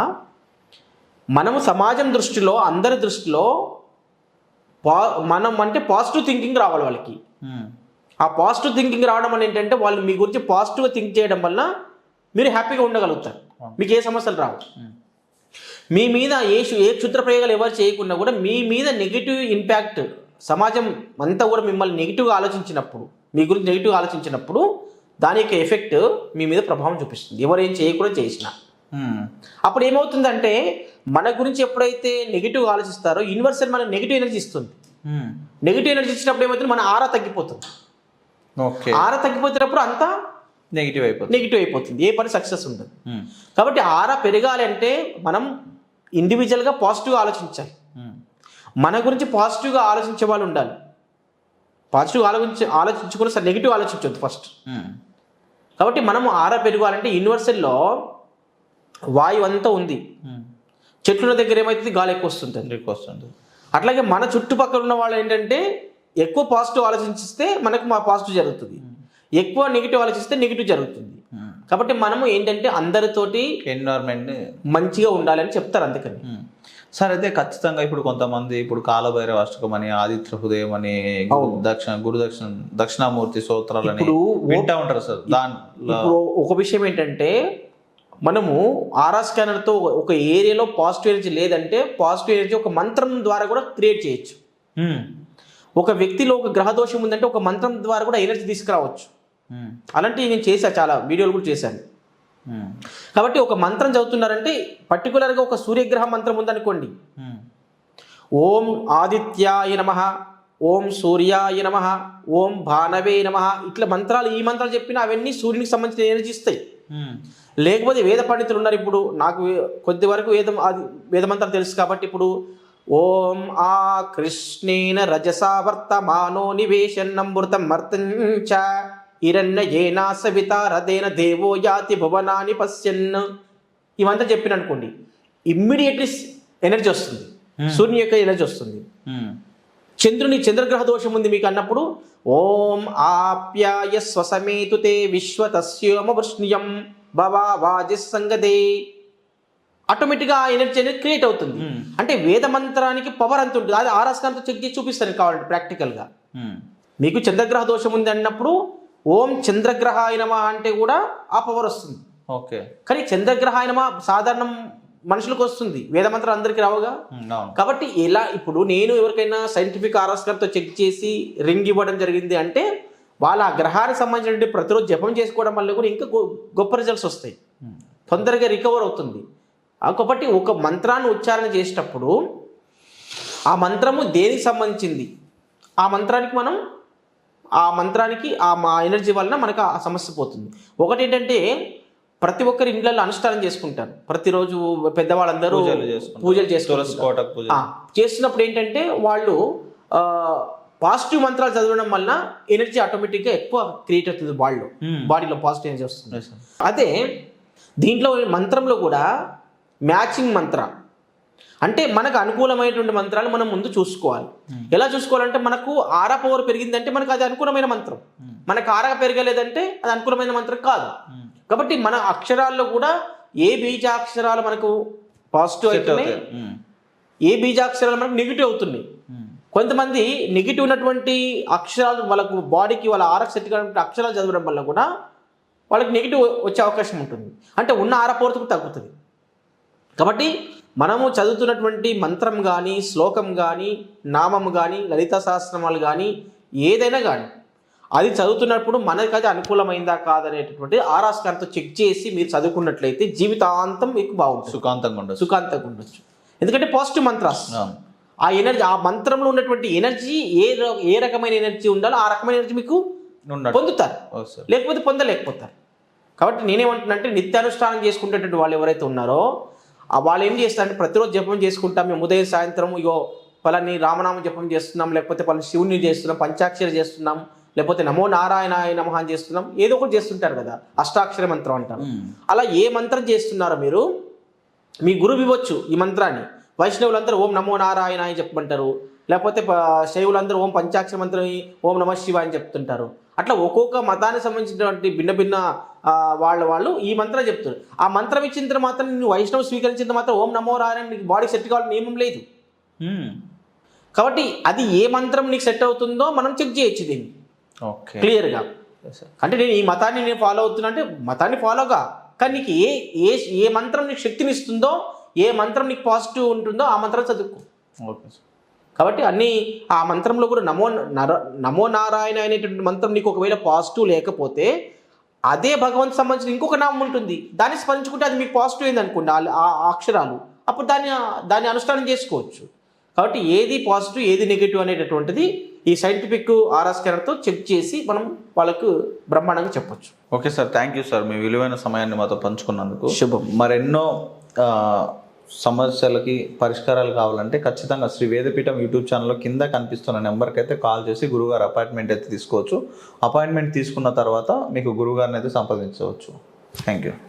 మనము సమాజం దృష్టిలో, అందరి దృష్టిలో మనం అంటే పాజిటివ్ థింకింగ్ రావాలి వాళ్ళకి. ఆ పాజిటివ్ థింకింగ్ రావడం అని ఏంటంటే, వాళ్ళు మీ గురించి పాజిటివ్గా థింక్ చేయడం వల్ల మీరు హ్యాపీగా ఉండగలుగుతారు, మీకు ఏ సమస్యలు రావు. మీ మీద ఏ క్షుద్ర ప్రయోగాలు ఎవరు చేయకుండా కూడా మీ మీద నెగిటివ్ ఇంపాక్ట్, సమాజం అంతా కూడా మిమ్మల్ని నెగిటివ్గా ఆలోచించినప్పుడు, మీ గురించి నెగిటివ్గా ఆలోచించినప్పుడు దాని యొక్క ఎఫెక్ట్ మీ మీద ప్రభావం చూపిస్తుంది, ఎవరు ఏం చేయకుండా చేసినా. అప్పుడు ఏమవుతుందంటే, మన గురించి ఎప్పుడైతే నెగిటివ్గా ఆలోచిస్తారో యూనివర్సల్ మనకు నెగిటివ్ ఎనర్జీ ఇస్తుంది. నెగిటివ్ ఎనర్జీ ఇచ్చినప్పుడు ఏమవుతుంది, మన ఆరా తగ్గిపోతుంది. ఆరా తగ్గిపోతున్నప్పుడు అంతా నెగిటివ్ అయిపోతుంది. నెగిటివ్ అయిపోతుంది, ఏ పని సక్సెస్ ఉండదు. కాబట్టి ఆరా పెరగాలి అంటే మనం ఇండివిజువల్గా పాజిటివ్గా ఆలోచించాలి. మన గురించి పాజిటివ్గా ఆలోచించే వాళ్ళు ఉండాలి. పాజిటివ్గా ఆలోచించుకుని సరే నెగిటివ్ ఆలోచించవద్దు ఫస్ట్. కాబట్టి మనం ఆరా పెరగాలంటే యూనివర్సల్లో వాయువు అంతా ఉంది, చెట్ల దగ్గర ఏమవుతుంది, గాలి ఎక్కువ వస్తుంటుంది. అట్లాగే మన చుట్టుపక్కల ఉన్న వాళ్ళు ఏంటంటే ఎక్కువ పాజిటివ్ ఆలోచిస్తే మనకు మా పాజిటివ్ జరుగుతుంది, ఎక్కువ నెగిటివ్ ఆలోచిస్తే నెగిటివ్ జరుగుతుంది. కాబట్టి మనము ఏంటంటే అందరితోటి ఎన్విరాన్మెంట్ మంచిగా ఉండాలని చెప్తారు. అందుకని సార్ అయితే ఖచ్చితంగా ఇప్పుడు కొంతమంది ఇప్పుడు కాలభైరవ అష్టకం అని, ఆదిత్య హృదయం అని, దక్షిణామూర్తి స్తోత్రాలు అని వింటా ఉంటారు సార్. దాంట్లో ఒక విషయం ఏంటంటే మనము ఆరా స్కానర్తో ఒక ఏరియాలో పాజిటివ్ ఎనర్జీ లేదంటే పాజిటివ్ ఎనర్జీ ఒక మంత్రం ద్వారా కూడా క్రియేట్ చేయొచ్చు. ఒక వ్యక్తిలో ఒక గ్రహ దోషం ఉందంటే ఒక మంత్రం ద్వారా కూడా ఎనర్జీ తీసుకురావచ్చు. అలాంటివి నేను చేశాను, చాలా వీడియోలు కూడా చేశాను. కాబట్టి ఒక మంత్రం చదువుతున్నారంటే పర్టికులర్గా ఒక సూర్యగ్రహ మంత్రం ఉందనుకోండి, ఓం ఆదిత్యాయ నమః, ఓం సూర్యాయ నమః, ఓం భానవే నమః, ఇట్లా మంత్రాలు, ఈ మంత్రాలు చెప్పినా అవన్నీ సూర్యునికి సంబంధించిన ఎనర్జీ ఇస్తాయి. లేకపోతే వేద పండితులు ఉన్నారు, ఇప్పుడు నాకు కొద్ది వరకు వేద మంత్రాలు తెలుసు కాబట్టి ఇప్పుడు ఓం ఆ కృష్ణేన రజసా వర్తమానో నివేశన్నమృతం మర్తంచ హిరణ్యేనా సవితా రథేన దేవో యాతి భువనాని పశ్యన్, ఇవంతా చెప్పిన అనుకోండి, ఇమ్మీడియట్లీ ఎనర్జీ వస్తుంది, సూర్యుని యొక్క ఎనర్జీ వస్తుంది. చంద్రగ్రహ దోషం ఉంది మీకు అన్నప్పుడు ఓం ఆప్యాయ స్వసమేతు తే విశ్వతస్యోమ వృష్ణ్యం భవాజిస్సంగదే, ఆటోమేటిక్గా ఆ ఎనర్జీ అనేది క్రియేట్ అవుతుంది. అంటే వేద మంత్రానికి పవర్ అంత ఉంటుంది. అది ఆరాస్కాంతో చెక్ చేసి చూపిస్తాను కావాలంటే ప్రాక్టికల్గా. మీకు చంద్రగ్రహ దోషం ఉంది అన్నప్పుడు ఓం చంద్రగ్రహాయ నమః అంటే కూడా ఆ పవర్ వస్తుంది. ఓకే. కానీ చంద్రగ్రహాయ నమః సాధారణం మనుషులకు వస్తుంది, వేద మంత్రం అందరికీ రావుగా. కాబట్టి ఎలా ఇప్పుడు నేను ఎవరికైనా సైంటిఫిక్ ఆరాస్కాంతో చెక్ చేసి రింగ్ ఇవ్వడం జరిగింది అంటే వాళ్ళ ఆ గ్రహానికి సంబంధించిన ప్రతిరోజు జపం చేసుకోవడం వల్ల కూడా ఇంకా గొప్ప రిజల్ట్స్ వస్తాయి, తొందరగా రికవర్ అవుతుంది. కాబట్టి ఒక మంత్రాన్ని ఉచ్చారణ చేసేటప్పుడు ఆ మంత్రము దేనికి సంబంధించింది, ఆ మంత్రానికి మా ఎనర్జీ వలన మనకు ఆ సమస్య పోతుంది. ఒకటి ఏంటంటే ప్రతి ఒక్కరి ఇండ్లలో అనుష్ఠానం చేసుకుంటారు, ప్రతిరోజు పెద్దవాళ్ళందరూ పూజలు చేస్తున్నప్పుడు ఏంటంటే వాళ్ళు పాజిటివ్ మంత్రాలు చదవడం వల్ల ఎనర్జీ ఆటోమేటిక్గా ఎక్కువ క్రియేట్ అవుతుంది, బాడీలో పాజిటివ్ ఎనర్జీ వస్తుంది. అదే దీంట్లో మంత్రంలో కూడా మ్యాచింగ్ మంత్ర అంటే మనకు అనుకూలమైనటువంటి మంత్రాలు మనం ముందు చూసుకోవాలి. ఎలా చూసుకోవాలంటే మనకు ఆరా పవర్ పెరిగిందంటే మనకు అది అనుకూలమైన మంత్రం, మనకు ఆరా పెరగలేదంటే అది అనుకూలమైన మంత్రం కాదు. కాబట్టి మన అక్షరాల్లో కూడా ఏ బీజాక్షరాలు మనకు పాజిటివ్ అవుతున్నాయి, ఏ బీజాక్షరాలు మనకు నెగిటివ్ అవుతున్నాయి. కొంతమంది నెగిటివ్ ఉన్నటువంటి అక్షరాలు వాళ్ళకు బాడీకి వాళ్ళ ఆరా సెట్ కావాలంటే అక్షరాలు చదవడం వల్ల కూడా వాళ్ళకి నెగిటివ్ వచ్చే అవకాశం ఉంటుంది, అంటే ఉన్న ఆరా పవర్కు తగ్గుతుంది. కాబట్టి మనము చదువుతున్నటువంటి మంత్రం కానీ, శ్లోకం కానీ, నామం కానీ, లలితా సహస్రనామాలు కానీ, ఏదైనా కానీ అది చదువుతున్నప్పుడు మనకి అది అనుకూలమైందా కాదనేటటువంటి ఆరాస్కారంతో చెక్ చేసి మీరు చదువుకున్నట్లయితే జీవితాంతం మీకు బాగుంటుంది, సుఖాంతంగా ఉండొచ్చు. ఎందుకంటే పాజిటివ్ మంత్రాస్, ఆ ఎనర్జీ, ఆ మంత్రంలో ఉన్నటువంటి ఎనర్జీ ఏ రకమైన ఎనర్జీ ఉండాలో ఆ రకమైన ఎనర్జీ మీకు పొందుతారు, లేకపోతే పొందలేకపోతారు. కాబట్టి నేనేమంటున్నా అంటే నిత్యానుష్ఠానం చేసుకునేటువంటి వాళ్ళు ఎవరైతే ఉన్నారో వాళ్ళు ఏం చేస్తారంటే ప్రతిరోజు జపం చేసుకుంటాం, మేము ఉదయం సాయంత్రం ఇగో పలాని రామనామం జపం చేస్తున్నాం, లేకపోతే పలాని శివుని చేస్తున్నాం, పంచాక్షరి చేస్తున్నాం, లేకపోతే నమో నారాయణాయ నమః అని చేస్తున్నాం, ఏదో ఒకటి చేస్తుంటారు కదా, అష్టాక్షర మంత్రం అంటారు. అలా ఏ మంత్రం చేస్తున్నారో మీరు మీ గురువు ఇవ్వచ్చు ఈ మంత్రాన్ని. వైష్ణవులందరూ ఓం నమో నారాయణ అని చెప్పమంటారు, లేకపోతే శైవులందరూ ఓం పంచాక్షర మంత్రం ఓం నమ శివాయ అని చెప్తుంటారు. అట్లా ఒక్కొక్క మతానికి సంబంధించినటువంటి భిన్న భిన్న వాళ్ళు ఈ మంత్రం చెప్తారు. ఆ మంత్రం ఇచ్చిన మాత్రం నువ్వు వైష్ణవం స్వీకరించిన మాత్రం ఓం నమో నారాయణ నీకు బాడీ సెట్ కావాలని నియమం లేదు. కాబట్టి అది ఏ మంత్రం నీకు సెట్ అవుతుందో మనం చెక్ చేయొచ్చు దీన్ని క్లియర్గా. అంటే నేను ఈ మతాన్ని నేను ఫాలో అవుతున్నా అంటే మతాన్ని ఫాలోగా, కానీ నీకు ఏ మంత్రం నీకు శక్తిని ఇస్తుందో, ఏ మంత్రం నీకు పాజిటివ్ ఉంటుందో ఆ మంత్రం చదువుకో. కాబట్టి అన్నీ ఆ మంత్రంలో కూడా నమో నారాయణ అనేటువంటి మంత్రం నీకు ఒకవేళ పాజిటివ్ లేకపోతే అదే భగవంతు సంబంధించిన ఇంకొక నామం ఉంటుంది, దాన్ని స్మరించుకుంటే అది మీకు పాజిటివ్ అయింది అనుకోండి ఆ అక్షరాలు, అప్పుడు దాన్ని అనుష్ఠానం చేసుకోవచ్చు. కాబట్టి ఏది పాజిటివ్ ఏది నెగిటివ్ అనేటటువంటిది ఈ సైంటిఫిక్ ఆర్ఆర్ స్కానర్తో చెక్ చేసి మనం వాళ్ళకు బ్రహ్మాండంగా చెప్పొచ్చు. Okay sir, thank you sir, మీ విలువైన సమయాన్ని మాతో పంచుకున్నందుకు. శుభం. మరెన్నో సమస్యలకి పరిష్కారాలు కావాలంటే ఖచ్చితంగా శ్రీ వేదపీఠం యూట్యూబ్ ఛానల్లో కింద కనిపిస్తున్న నెంబర్కి అయితే కాల్ చేసి గురువుగారు అపాయింట్మెంట్ అయితే తీసుకోవచ్చు. అపాయింట్మెంట్ తీసుకున్న తర్వాత మీకు గురువుగారిని అయితే సంప్రదించవచ్చు. Thank you.